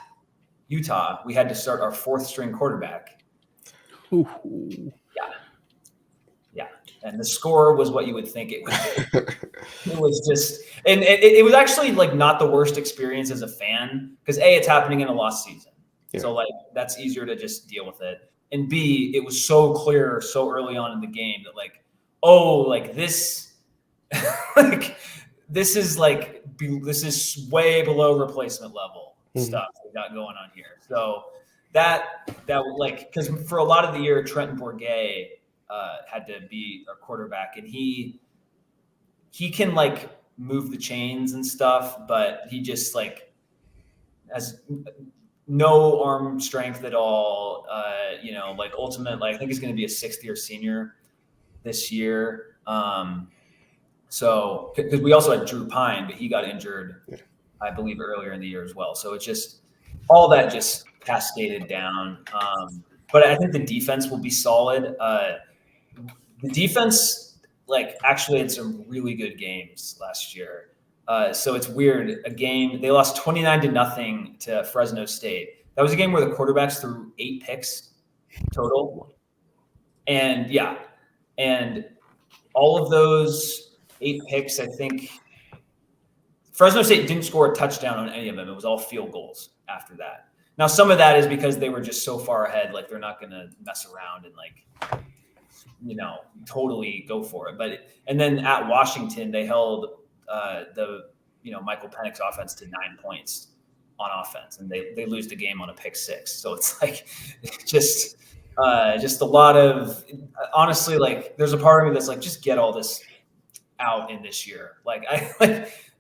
Utah, we had to start our 4th string quarterback. Ooh. Yeah. And the score was what you would think it would be. It was just, and it was actually not the worst experience as a fan, because A, it's happening in a lost season. Yeah. So that's easier to just deal with it. And B, it was so clear so early on in the game that this, this is way below replacement level stuff we got going on here. So that because for a lot of the year, Trenton Bourget had to be our quarterback, and he can move the chains and stuff, but he just has no arm strength at all. Ultimately, I think he's going to be a 6th-year senior this year. So because we also had Drew Pine, but he got injured, I believe, earlier in the year as well. So it's just all that just cascaded down. But I think the defense will be solid. The defense, actually had some really good games last year. So it's weird. They lost 29-0 to Fresno State. That was a game where the quarterbacks threw 8 picks total. And all of those 8 picks, I think Fresno State didn't score a touchdown on any of them. It was all field goals after that. Now, some of that is because they were just so far ahead, they're not going to mess around and totally go for it. And then at Washington, they held Michael Penix's offense to 9 points on offense, and they lose the game on a pick 6. So it's just a lot of, honestly, there's a part of me that's just get all this out in this year.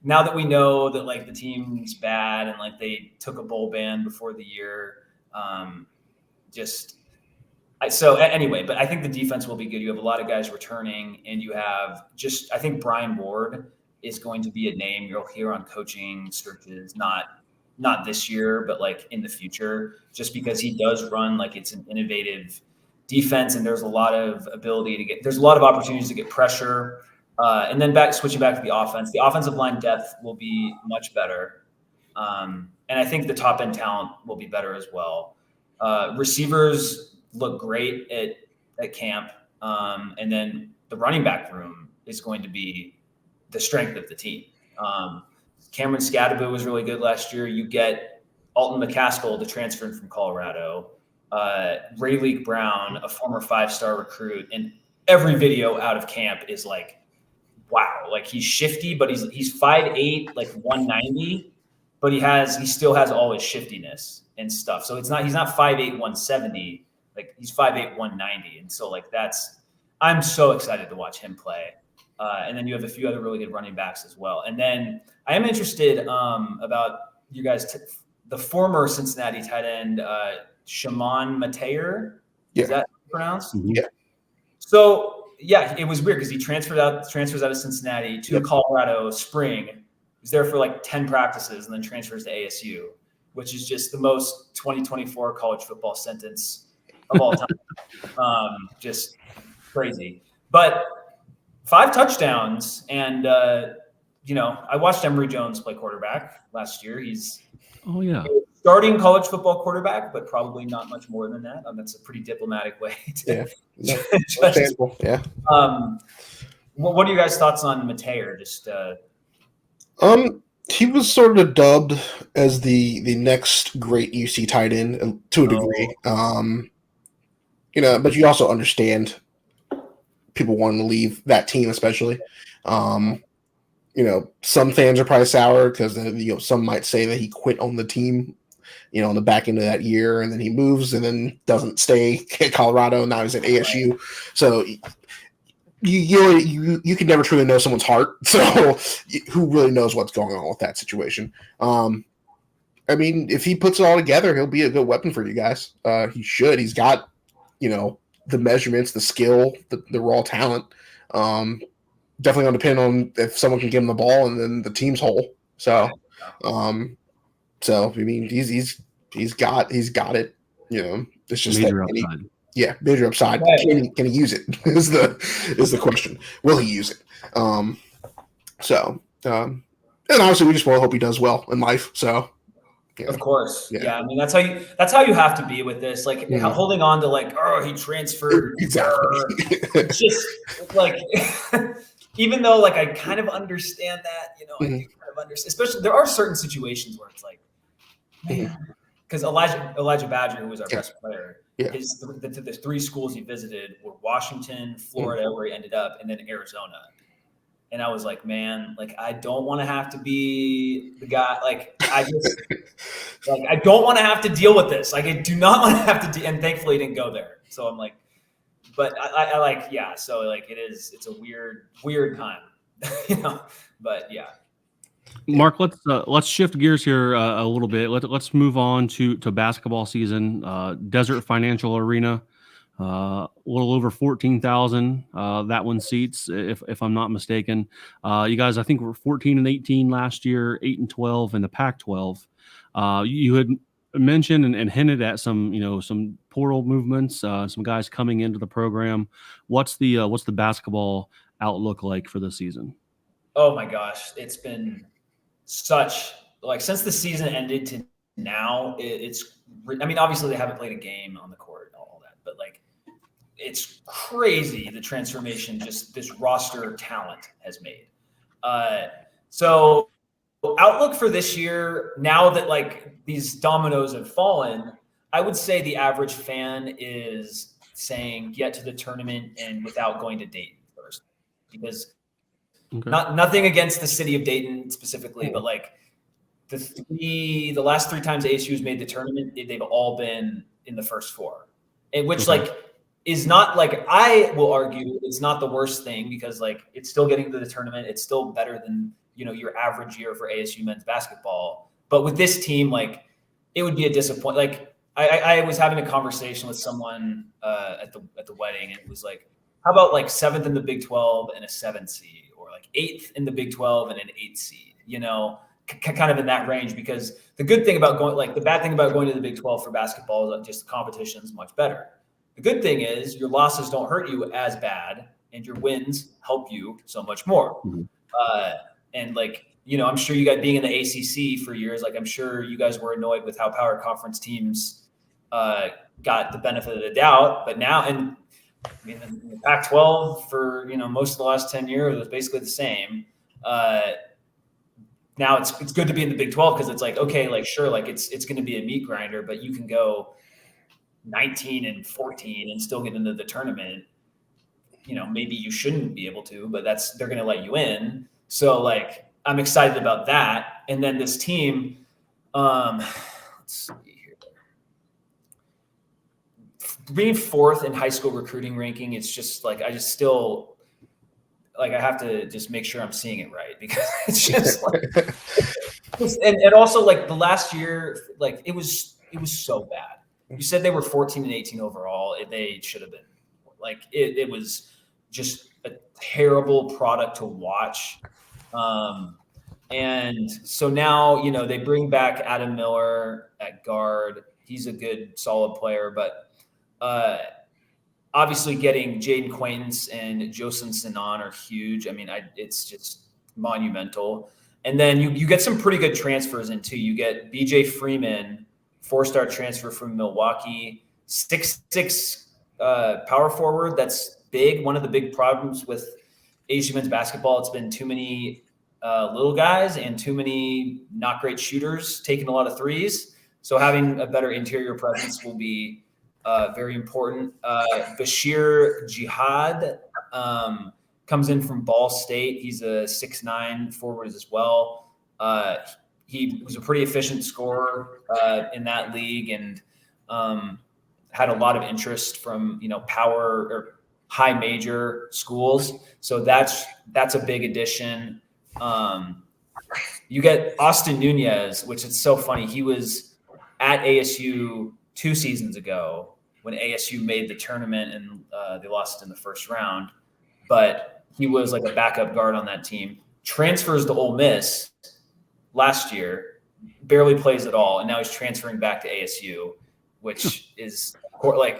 Now that we know that the team's bad and they took a bowl ban before the year, anyway, but I think the defense will be good. You have a lot of guys returning, and you have I think Brian Ward is going to be a name you'll hear on coaching searches, not this year, but in the future, just because he does run it's an innovative defense, and there's a lot of there's a lot of opportunities to get pressure. And then switching back to the offense, the offensive line depth will be much better. And I think the top end talent will be better as well. Receivers look great at camp. And then the running back room is going to be the strength of the team. Cameron Scadaboo was really good last year. You get Alton McCaskill, the transfer from Colorado, Rayleigh Brown, a former 5-star recruit, and every video out of camp is wow, he's shifty, but he's 5'8", 190, but he still has all his shiftiness and stuff. So he's not 5'8", 170, he's 5'8", 190. And so I'm so excited to watch him play. And then you have a few other really good running backs as well. And then I am interested about you guys, the former Cincinnati tight end, Shimon Mateer. Is that pronounced? Yeah. So yeah, it was weird because he transfers out of Cincinnati to Colorado spring. He's there for like 10 practices and then transfers to ASU, which is just the most 2024 college football sentence of all time. Just crazy. But 5 touchdowns. And, I watched Emory Jones play quarterback last year. He's starting college football quarterback, but probably not much more than that. That's a pretty diplomatic way to what are you guys' thoughts on Mateer? Just he was sort of dubbed as the next great UC tight end to a degree. But you also understand people wanting to leave that team, especially. Some fans are probably sour because some might say that he quit on the team, on the back end of that year, and then he moves and then doesn't stay at Colorado. And now he's at ASU. Right. So you can never truly know someone's heart. So who really knows what's going on with that situation? If he puts it all together, he'll be a good weapon for you guys. He should. He's got, the measurements, the skill, the raw talent. Definitely going to depend on if someone can give him the ball and then the team's whole. So, he's got it. It's just major upside. Major upside. Right. Can he use it? is the question. Will he use it? And obviously we just want to hope he does well in life. So. Yeah. Of course. Yeah. That's how you have to be with this. Like holding on to he transferred. Exactly. It's just like, even though I kind of understand that, I kind of understand, especially there are certain situations where it's like, man, because Elijah Badger, who was our best player, the 3 schools he visited were Washington, Florida, where he ended up, and then Arizona. And I was like, man, I don't want to have to be the guy. I don't want to have to deal with this. I do not want to have to. And thankfully, he didn't go there. So I'm like, but So it's a weird time, But yeah. Mark, let's shift gears here a little bit. Let's move on to basketball season. Desert Financial Arena. A little over 14,000 that one seats, if I'm not mistaken. You guys, I think were 14-18 last year, 8-12 in the Pac-12. You had mentioned and hinted at some portal movements, some guys coming into the program. What's the basketball outlook like for this season? Oh my gosh, it's been such since the season ended to now. Obviously they haven't played a game on the court and all that, but it's crazy the transformation just this roster talent has made. So outlook for this year, now that these dominoes have fallen, I would say the average fan is saying get to the tournament and without going to Dayton first, because nothing against the city of Dayton specifically, but the last 3 times ASU has made the tournament, they've all been in the first 4, and which is not I will argue it's not the worst thing, because it's still getting to the tournament. It's still better than, your average year for ASU men's basketball. But with this team, it would be a disappointment. I was having a conversation with someone at the wedding, and it was how about 7th in the Big 12 and a 7th seed, or 8th in the Big 12 and an 8th seed, kind of in that range, because the good thing about the bad thing about going to the Big 12 for basketball is just the competition is much better. The good thing is your losses don't hurt you as bad, and your wins help you so much more. I'm sure you guys being in the ACC for years, I'm sure you guys were annoyed with how power conference teams got the benefit of the doubt. But now, in the Pac-12 for most of the last 10 years, it was basically the same. Now it's good to be in the Big 12 because it's it's going to be a meat grinder, but you can go 19-14 and still get into the tournament. Maybe you shouldn't be able to, but they're going to let you in. So I'm excited about that. And then this team, let's see here. Being 4th in high school recruiting ranking, it's just I just still I have to just make sure I'm seeing it right, because it's just and also the last year, it was so bad. You said they were 14-18 overall. They should have been it was just a terrible product to watch. And so now, they bring back Adam Miller at guard. He's a good, solid player, but obviously getting Jaden Quaintance and Jocelyn Sinan are huge. I mean, it's just monumental. And then you get some pretty good transfers in too. You get BJ Freeman, 4-star transfer from Milwaukee, 6'6" power forward. That's big. One of the big problems with ASU men's basketball, it's been too many little guys and too many not great shooters taking a lot of threes. So having a better interior presence will be very important. Bashir Jihad comes in from Ball State. He's a 6'9" forward as well. He was a pretty efficient scorer in that league and had a lot of interest from power or high major schools. So that's a big addition. You get Austin Nunez, which is so funny. He was at ASU 2 seasons ago when ASU made the tournament and they lost in the first round. But he was like a backup guard on that team. Transfers to Ole Miss last year, barely plays at all, and now he's transferring back to ASU, which is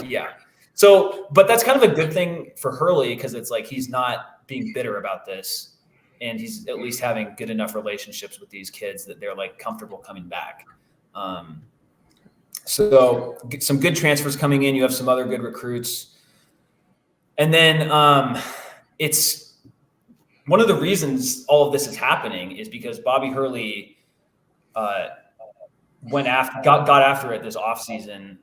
yeah. So, but that's kind of a good thing for Hurley because it's like he's not being bitter about this, and he's at least having good enough relationships with these kids that they're like comfortable coming back. So some good transfers coming in. You have some other good recruits. And then it's one of the reasons all of this is happening is because Bobby Hurley got after it this offseason.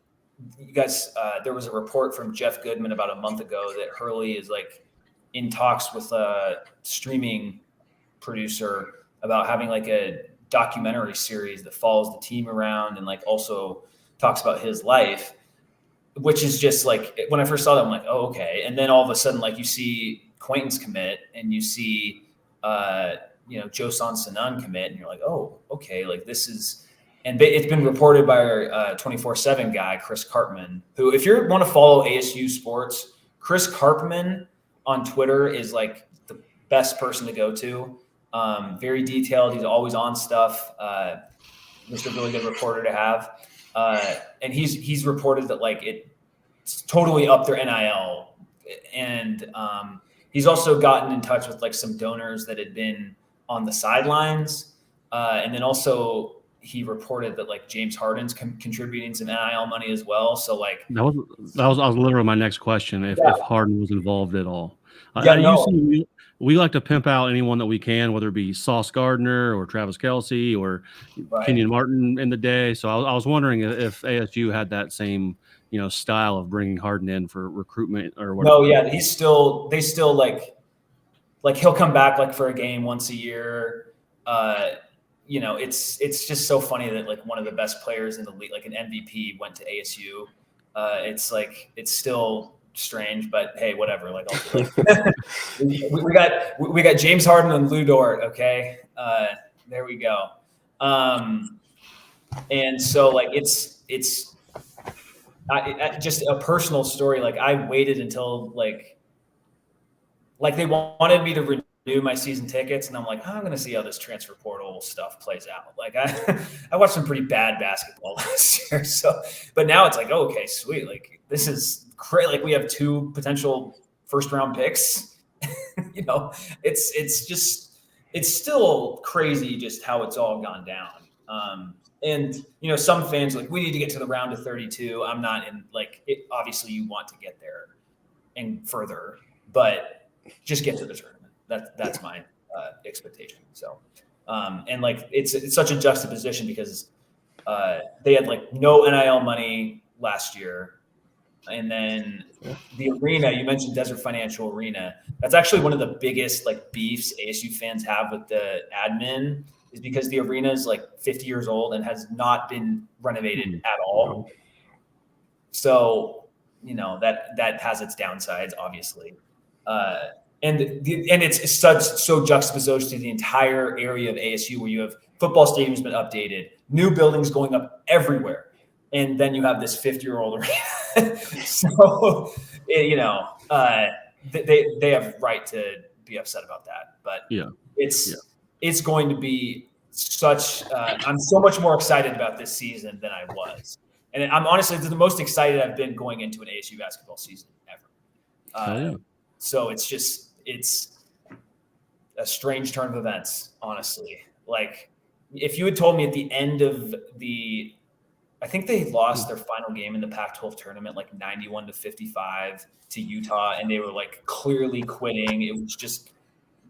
You guys, there was a report from Jeff Goodman about a month ago that Hurley is like in talks with a streaming producer about having like a documentary series that follows the team around and like also talks about his life, which is just like, when I first saw that, I'm like, oh, okay. And then all of a sudden, like you see Quaintance commit and you see, Jocelyn Sinan commit and you're like, oh, okay. Like this is, and it's been reported by our 24/7 guy, Chris Karpman, who, if you want to follow ASU sports, Chris Karpman on Twitter is like the best person to go to. Very detailed. He's always on stuff. Just a really good reporter to have. And he's reported that like it's totally up their NIL. And he's also gotten in touch with like some donors that had been on the sidelines. And then also he reported that like James Harden's contributing some NIL money as well. So like that was literally my next question. If Harden was involved at all. We like to pimp out anyone that we can, whether it be Sauce Gardner or Travis Kelce or Kenyon Martin in the day. So I was wondering if ASU had that same, style of bringing Harden in for recruitment or whatever. No, yeah, they still like he'll come back like for a game once a year. It's just so funny that like one of the best players in the league, like an MVP, went to ASU. It's like it's still strange, but hey, whatever. Like, we got James Harden and Lou Dort. Okay, there we go. And so like it's just a personal story. Like I waited until like they wanted me to renew my season tickets, and I'm like, I'm gonna see how this transfer portal stuff plays out. Like I watched some pretty bad basketball last year. So, but now it's like, oh, okay, sweet. Like this is great. Like we have 2 potential first round picks. It's still crazy just how it's all gone down. And some fans are like, we need to get to the round of 32. I'm not in like it. Obviously, you want to get there and further, but just get to the tournament. That's my expectation. So, and like it's such a juxtaposition because they had like no NIL money last year. And then the arena, you mentioned Desert Financial Arena. That's actually one of the biggest like beefs ASU fans have with the admin is because the arena is like 50 years old and has not been renovated at all. So, that has its downsides, obviously. And it's so juxtaposed to the entire area of ASU where you have football stadium's been updated, new buildings going up everywhere. And then you have this 50-year-old arena. So, they have right to be upset about that. But Yeah. it's going to be such. I'm so much more excited about this season than I was, and I'm honestly the most excited I've been going into an ASU basketball season ever. So it's a strange turn of events, honestly. Like, if you had told me at the end of I think they lost their final game in the Pac-12 tournament, like 91-55 to Utah, and they were like clearly quitting. It was just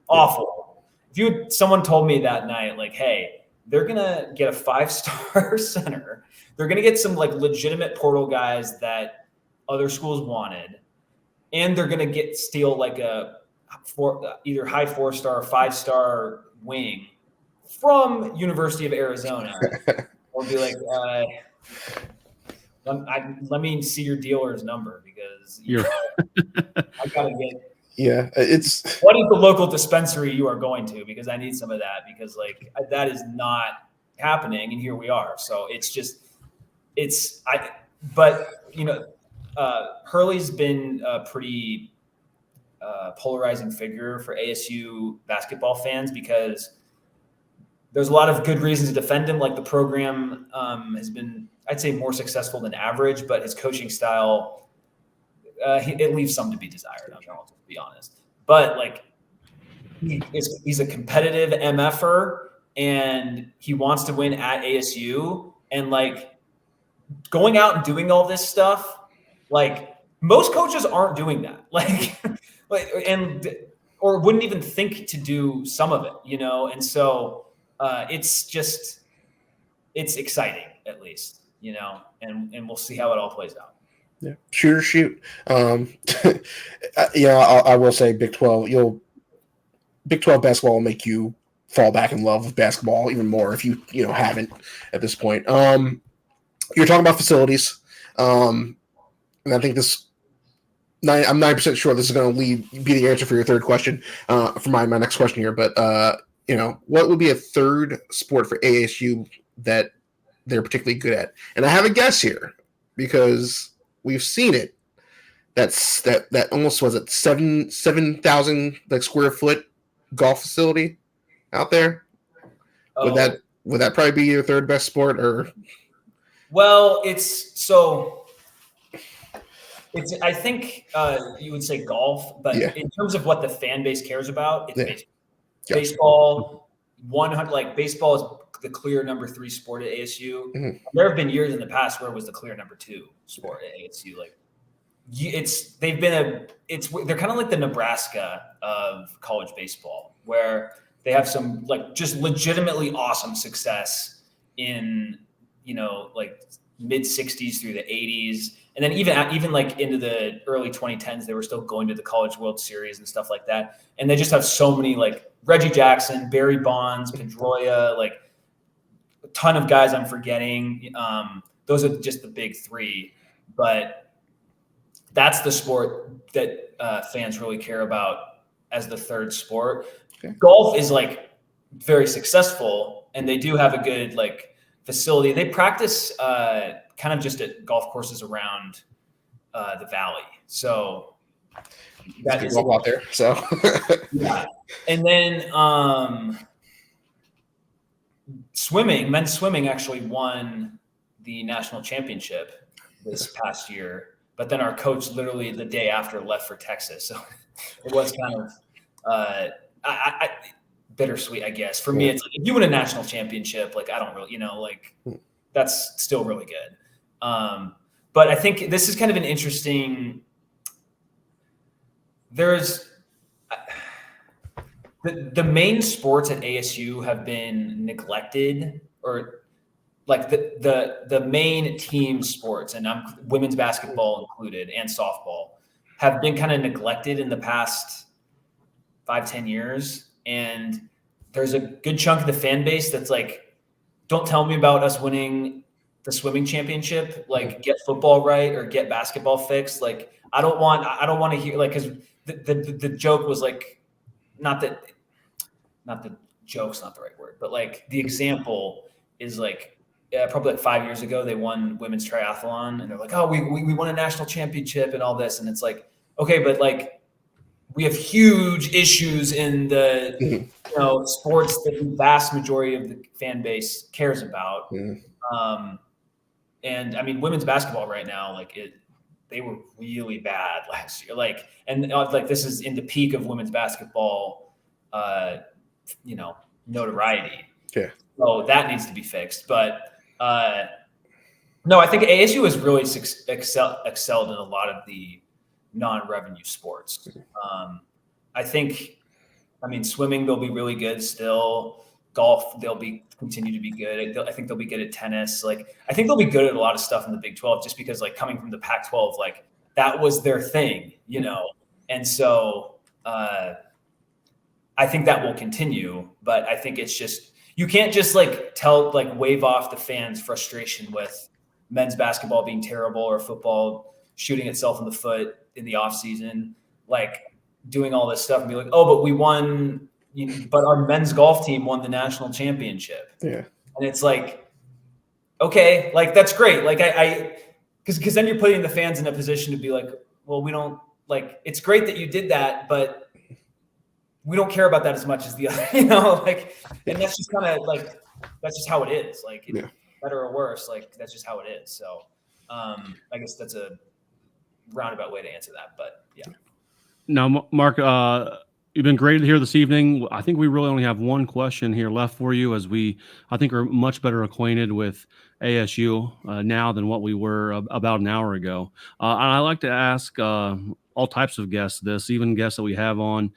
awful. If someone told me that night, like, hey, they're gonna get a 5-star center, they're gonna get some like legitimate portal guys that other schools wanted, and they're gonna steal like either high 4-star or 5-star wing from University of Arizona, or be like, let me see your dealer's number because I gotta get. Yeah, it's. What is the local dispensary you are going to? Because I need some of that, because like that is not happening, and here we are. So but Hurley's been a pretty polarizing figure for ASU basketball fans because there's a lot of good reasons to defend him. Like, the program has been, I'd say, more successful than average, but his coaching style, it leaves some to be desired. I'll just be honest. But like, he's a competitive MFer, and he wants to win at ASU. And like, going out and doing all this stuff, like, most coaches aren't doing that. Or wouldn't even think to do some of it, And so it's exciting, at least, and we'll see how it all plays out. Yeah, shoot or shoot. I will say Big 12 basketball will make you fall back in love with basketball even more if you haven't at this point. You're talking about facilities, and I think I'm 90% sure this is going to be the answer for your third question, for my next question here. But what would be a third sport for ASU that they're particularly good at? And I have a guess here because we've seen it. That almost was it 7,000 like square foot golf facility out there. Would that probably be your third best sport? Or well, I think you would say golf, but in terms of what the fan base cares about, it's baseball. 100, like, baseball is the clear number 3 sport at ASU. Mm-hmm. There have been years in the past where it was the clear number 2 sport at ASU. Like, they're kind of like the Nebraska of college baseball, where they have some like just legitimately awesome success in like mid 60s through the 80s. And then even like into the early 2010s, they were still going to the College World Series and stuff like that. And they just have so many, like Reggie Jackson, Barry Bonds, Pedroia, like a ton of guys I'm forgetting. Those are just the big 3. But that's the sport that fans really care about as the third sport. Okay. Golf is like very successful, and they do have a good like facility. They practice kind of just at golf courses around the valley. So that is out there. So yeah. And then men's swimming actually won the national championship this past year. But then our coach literally the day after left for Texas. So it was kind of bittersweet, I guess. For me, it's like, if you win a national championship, like, I don't really, like, that's still really good. But I think this is kind of an interesting – there's the main sports at ASU have been neglected, or like the main team sports, and women's basketball included and softball, have been kind of neglected in the past 5-10 years. And there's a good chunk of the fan base that's like, don't tell me about us winning the swimming championship, like, get football right or get basketball fixed. Like, I don't want to hear, like, because the joke was like, not the joke's not the right word, but like the example is like, probably like 5 years ago, they won women's triathlon, and they're like, oh, we won a national championship and all this. And it's like, okay, but like, we have huge issues in the sports that the vast majority of the fan base cares about. And I mean, women's basketball right now, they were really bad last year. This is in the peak of women's basketball, notoriety. Yeah. So that needs to be fixed. But no, I think ASU has really excelled in a lot of the non-revenue sports. Swimming, they'll be really good still. Golf, they'll continue to be good. I think they'll be good at tennis. I think they'll be good at a lot of stuff in the Big 12, just because coming from the Pac-12, that was their thing, And so I think that will continue, but I think it's just, you can't just wave off the fans' frustration with men's basketball being terrible or football shooting itself in the foot in the off season, doing all this stuff and be like, oh, but we won, but our men's golf team won the national championship. Yeah. And it's okay, that's great. Because then you're putting the fans in a position to be like, well, we don't it's great that you did that, but we don't care about that as much as the other, and that's just kind of that's just how it is. Better or worse, that's just how it is. So I guess that's a roundabout way to answer that, but yeah. Now, Mark, you've been great here this evening. I think we really only have one question here left for you, as I think are much better acquainted with ASU now than what we were about an hour ago. And I like to ask all types of guests this, even guests that we have on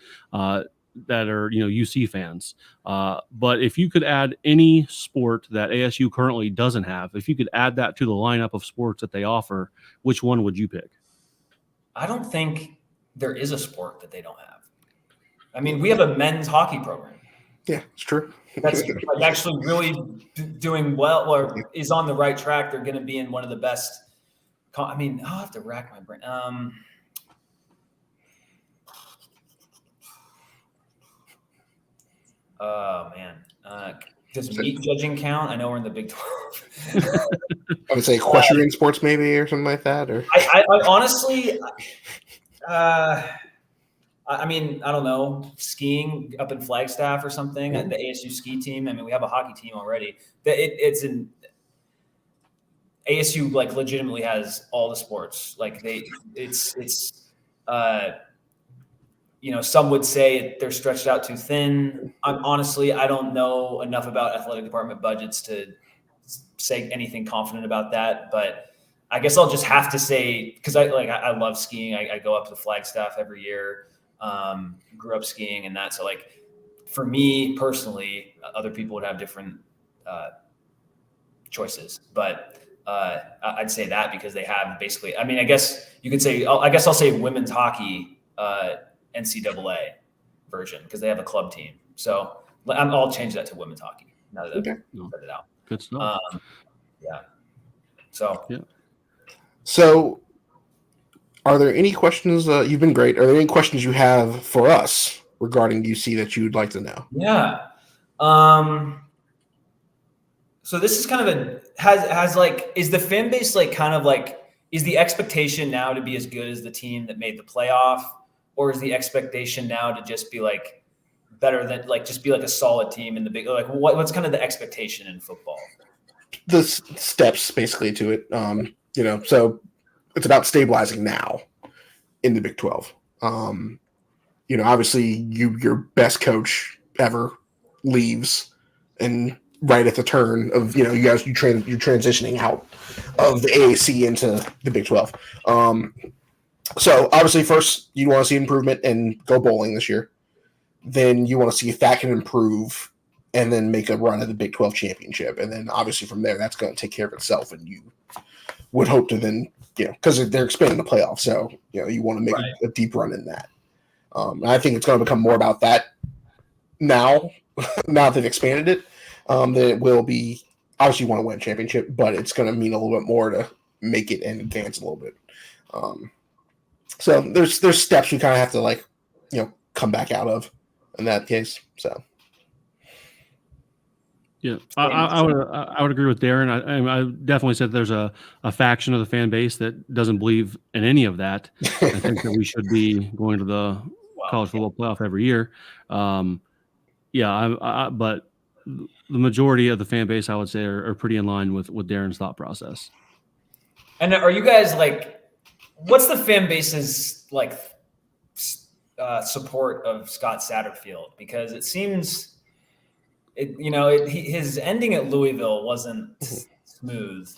that are UC fans. But if you could add any sport that ASU currently doesn't have, if you could add that to the lineup of sports that they offer, which one would you pick? I don't think there is a sport that they don't have. I mean, we have a men's hockey program. Yeah, it's true. That's actually really doing well, or is on the right track. They're going to be in one of the best. I'll have to rack my brain. Oh man, does meat judging count? I know we're in the Big 12. I would say equestrian sports, maybe, or something like that. Or I honestly, I don't know, skiing up in Flagstaff or something. The ASU ski team. We have a hockey team already. It's an ASU legitimately has all the sports. Some would say they're stretched out too thin. Honestly, I don't know enough about athletic department budgets to say anything confident about that. But I guess I'll just have to say, because I love skiing. I go up to Flagstaff every year. Grew up skiing and that. So for me personally, other people would have different choices. But I'd say that because they have basically. I guess you could say. I guess I'll say women's hockey. NCAA version because they have a club team. So I'll change that to women's hockey now that I've said it out. Good stuff. Yeah. So. Yeah. So, are there any questions? You've been great. Are there any questions you have for us regarding UC that you would like to know? Yeah. So this is kind of is the fan base is the expectation now to be as good as the team that made the playoff? Or is the expectation now to just be better than just be a solid team in the big what's kind of the expectation in football? The steps basically to it. So it's about stabilizing now in the Big 12. Obviously your best coach ever leaves, and right at the turn of you're transitioning out of the AAC into the Big 12. So obviously first you want to see improvement and go bowling this year. Then you want to see if that can improve and then make a run at the Big 12 championship. And then obviously from there, that's going to take care of itself. And you would hope to then, because they're expanding the playoffs. So, you want to make a deep run in that. And I think it's going to become more about that now that they've expanded it. That it will be, obviously you want to win a championship, but it's going to mean a little bit more to make it and advance a little bit. So there's steps we kind of have to come back out of in that case. So yeah, I would agree with Darren. I definitely said there's a faction of the fan base that doesn't believe in any of that. I think that we should be going to the college football playoff every year. But the majority of the fan base, I would say, are pretty in line with Darren's thought process. And are you guys like, what's the fan base's like support of Scott Satterfield? Because it seems, his ending at Louisville wasn't smooth.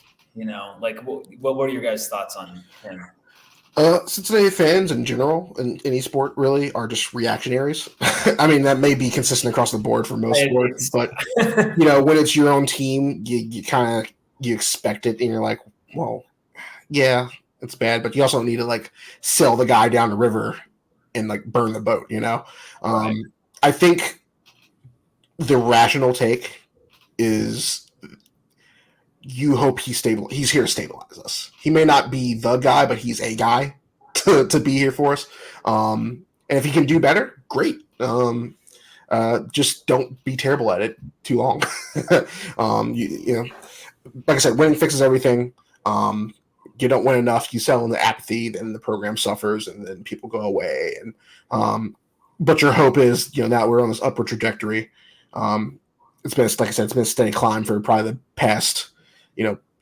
Like what are your guys' thoughts on him? Cincinnati fans in general, in any sport really, are just reactionaries. I mean, that may be consistent across the board for most sports, but when it's your own team, you kind of expect it, and you're like, well, yeah, it's bad, but you also don't need to like sail the guy down the river and like burn the boat. Right. I think the rational take is you hope he's stable. He's here to stabilize us. He may not be the guy, but he's a guy to be here for us. And if he can do better, great. Just don't be terrible at it too long. Like I said, winning fixes everything. You don't win enough, you sell into apathy, then the program suffers, and then people go away. And but your hope is, now we're on this upward trajectory. It's been, like I said, it's been a steady climb for probably the past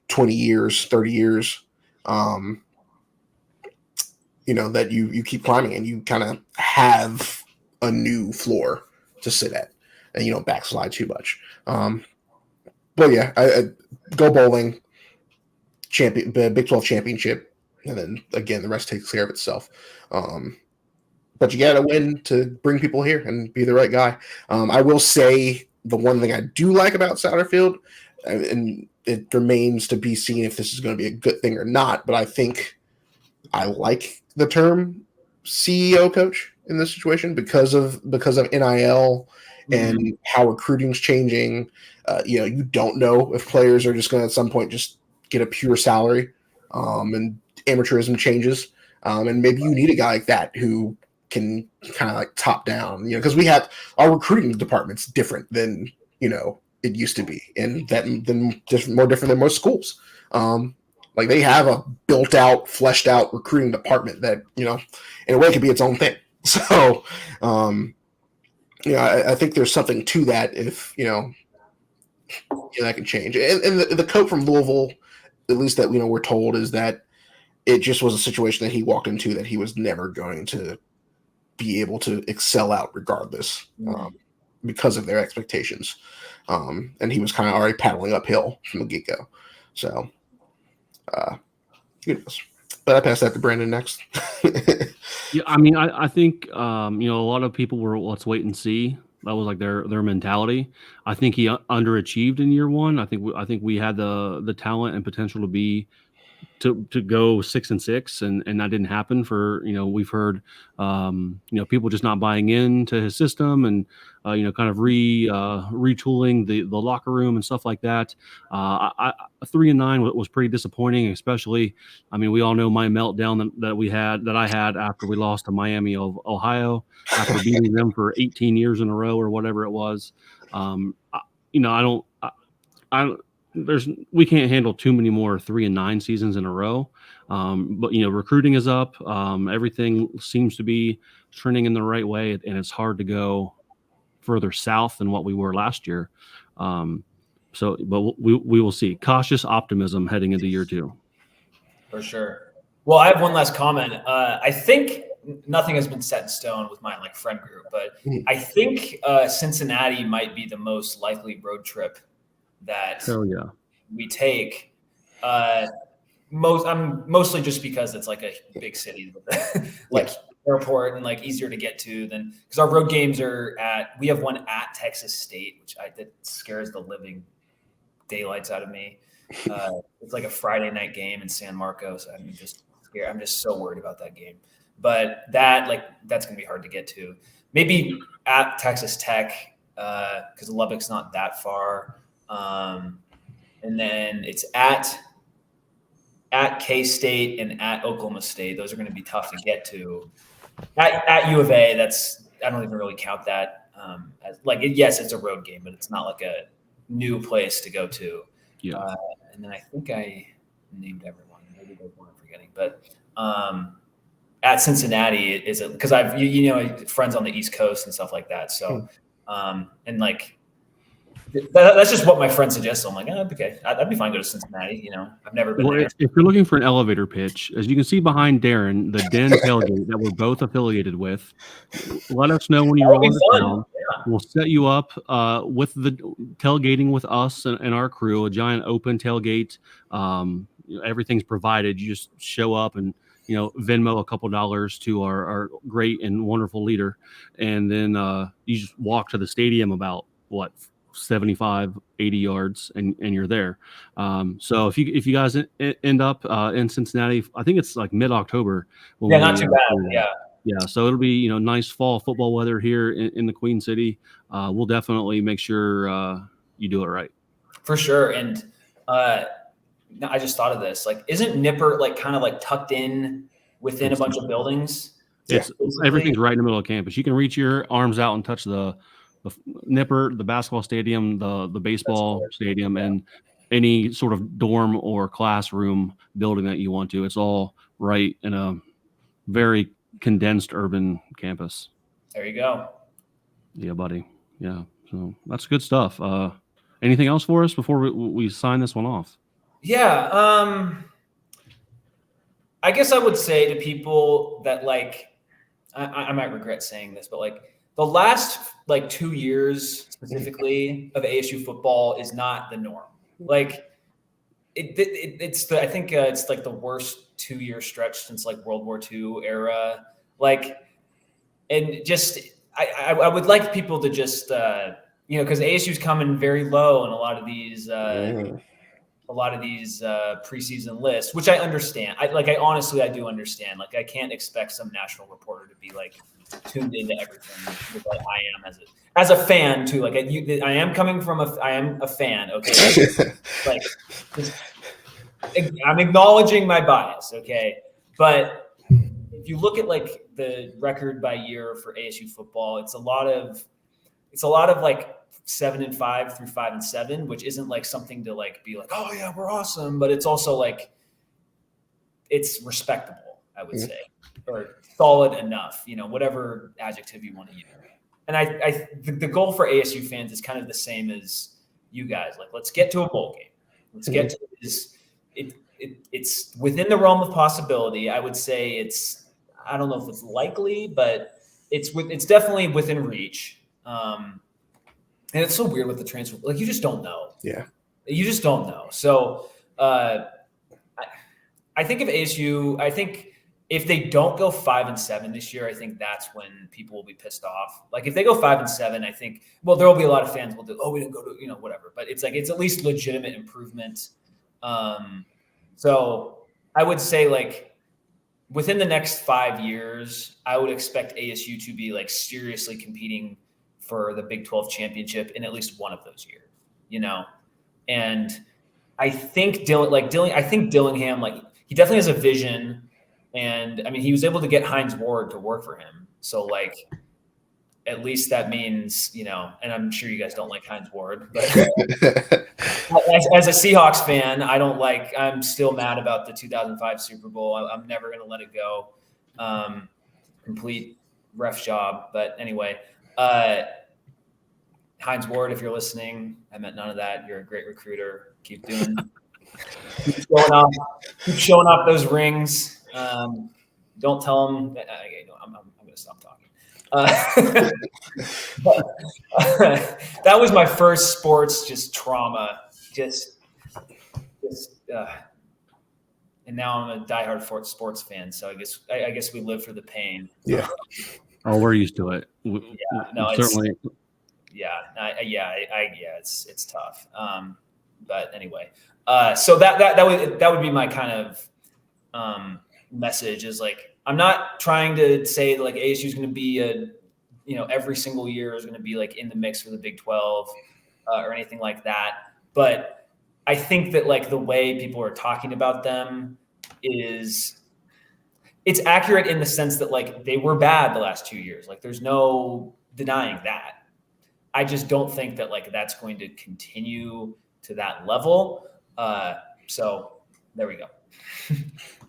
20 years, 30 years, that you keep climbing and you kind of have a new floor to sit at and you don't backslide too much. But yeah, I go bowling, Big 12 championship, and then again, the rest takes care of itself. But you got to win to bring people here and be the right guy. I will say the one thing I do like about Satterfield, and it remains to be seen if this is going to be a good thing or not, but I think I like the term CEO coach in this situation because of NIL and how recruiting's changing. You don't know if players are just going to at some point just get a pure salary, and amateurism changes. And maybe you need a guy like that who can kind of like top down, because we have our recruiting department's different than, it used to be, and then just more different than most schools. Like they have a built out, fleshed out recruiting department that, in a way could be its own thing. So, I think there's something to that if, that can change. And the quote from Louisville, at least that, we're told, is that it just was a situation that he walked into that he was never going to be able to excel out regardless, because of their expectations. And he was kind of already paddling uphill from the get-go. So, who knows? But I pass that to Brandon next. Yeah, I mean, I think a lot of people were, let's wait and see. That was like their mentality. I think he underachieved in year one. I think we had the talent and potential to go 6-6, and that didn't happen for, we've heard, people just not buying into his system and, kind of retooling the locker room and stuff like that. 3-9 was pretty disappointing, especially, I mean, we all know my meltdown that I had after we lost to Miami of Ohio after beating them for 18 years in a row or whatever it was. We can't handle too many more 3-9 seasons in a row. But recruiting is up. Everything seems to be trending in the right way, and it's hard to go further south than what we were last year. But we will see. Cautious optimism heading into year two. For sure. Well, I have one last comment. I think nothing has been set in stone with my friend group, but I think Cincinnati might be the most likely road trip that we take. Mostly just because it's like a big city, airport and aasier to get to than, because our road games we have one at Texas State, which that scares the living daylights out of me. It's like a Friday night game in San Marcos. I'm just scared. I'm just so worried about that game. But that's gonna be hard to get to. Maybe at Texas Tech, because Lubbock's not that far. And then it's at K-State and at Oklahoma State. Those are going to be tough to get to. At U of A, I don't even really count that as yes, it's a road game, but it's not like a new place to go to. Yeah. And then I think I named everyone. Maybe there's one I'm forgetting, but at Cincinnati is because I've you know friends on the East Coast and stuff like that. So and like that's just what my friend suggests. I'm like, oh, okay, I'd be fine to go to Cincinnati. You know, I've never been there. If you're looking for an elevator pitch, as you can see behind Darren, the Den tailgate that we're both affiliated with, let us know when you roll into town. Yeah. We'll set you up with the tailgating with us and our crew, a giant open tailgate. Everything's provided. You just show up and Venmo a couple dollars to our great and wonderful leader, and then you just walk to the stadium about 75, 80 yards and you're there. So if you guys end up in Cincinnati, I think it's like mid-October. Not too bad. Yeah. So it'll be, nice fall football weather here in the Queen City. We'll definitely make sure you do it right. For sure. And I just thought of this, like, isn't Nipper like kind of like tucked in within a bunch of buildings? Everything's right in the middle of campus. You can reach your arms out and touch the Nipper, the basketball stadium, the baseball stadium, and any sort of dorm or classroom building that you want to. It's all right in a very condensed urban campus. There you go. Yeah, buddy. Yeah. So that's good stuff. Anything else for us before we sign this one off? Yeah. I guess I would say to people that I might regret saying this, but the last 2 years specifically of ASU football is not the norm. It's the worst 2-year stretch since World War II era. And just I would like people to just because ASU's coming very low in a lot of these preseason lists, which I understand. I honestly do understand. I can't expect some national reporter to be tuned into everything like I am as a fan too. I am coming from I am a fan. Okay. I'm acknowledging my bias. Okay. But if you look at the record by year for ASU football, it's a lot of 7-5 through 5-7, which isn't something to be oh yeah, we're awesome. But it's also it's respectable, I would say, or solid enough, whatever adjective you want to use. And the goal for ASU fans is kind of the same as you guys. Let's get to a bowl game. Let's get to this. It's within the realm of possibility. I would say I don't know if it's likely, but it's definitely within reach. And it's so weird with the transfer. You just don't know. Yeah. You just don't know. So I think of ASU, if they don't go 5-7 this year, I think that's when people will be pissed off. If they go 5-7, I think, there will be a lot of fans will do, we didn't go to, whatever. But it's it's at least legitimate improvement. So I would say within the next 5 years, I would expect ASU to be seriously competing for the Big 12 championship in at least one of those years, And I think Dillingham, he definitely has a vision. And I mean, he was able to get Hines Ward to work for him. So at least that means, and I'm sure you guys don't like Hines Ward, but as a Seahawks fan, I'm still mad about the 2005 Super Bowl. I'm never going to let it go. Complete ref job. But anyway, Hines Ward, if you're listening, I meant none of that. You're a great recruiter. Keep showing off those rings. Don't tell them. I'm going to stop talking. That was my first sports trauma. And now I'm a diehard sports fan. So I guess we live for the pain. Yeah. Oh, we're used to it. Certainly. It's tough. But anyway, so that would be my kind of message is I'm not trying to say ASU is going to be every single year is going to be in the mix for the Big 12 or anything like that. But I think that the way people are talking about them it's accurate in the sense that they were bad the last 2 years. There's no denying that. I just don't think that that's going to continue to that level. So there we go.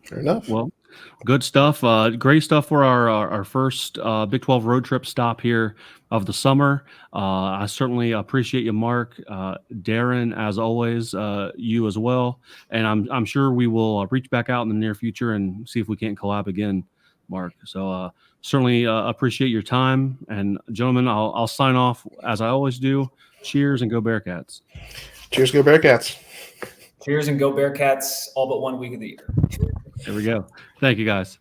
Fair enough. Well, Good stuff. Great stuff for our first Big 12 road trip stop here of the summer. I certainly appreciate you, Mark. Darren, as always, you as well. And I'm sure we will reach back out in the near future and see if we can't collab again, Mark. So certainly appreciate your time. And gentlemen, I'll sign off as I always do. Cheers and go Bearcats. Cheers, go Bearcats. Cheers and go Bearcats all but 1 week of the year. There we go. Thank you, guys.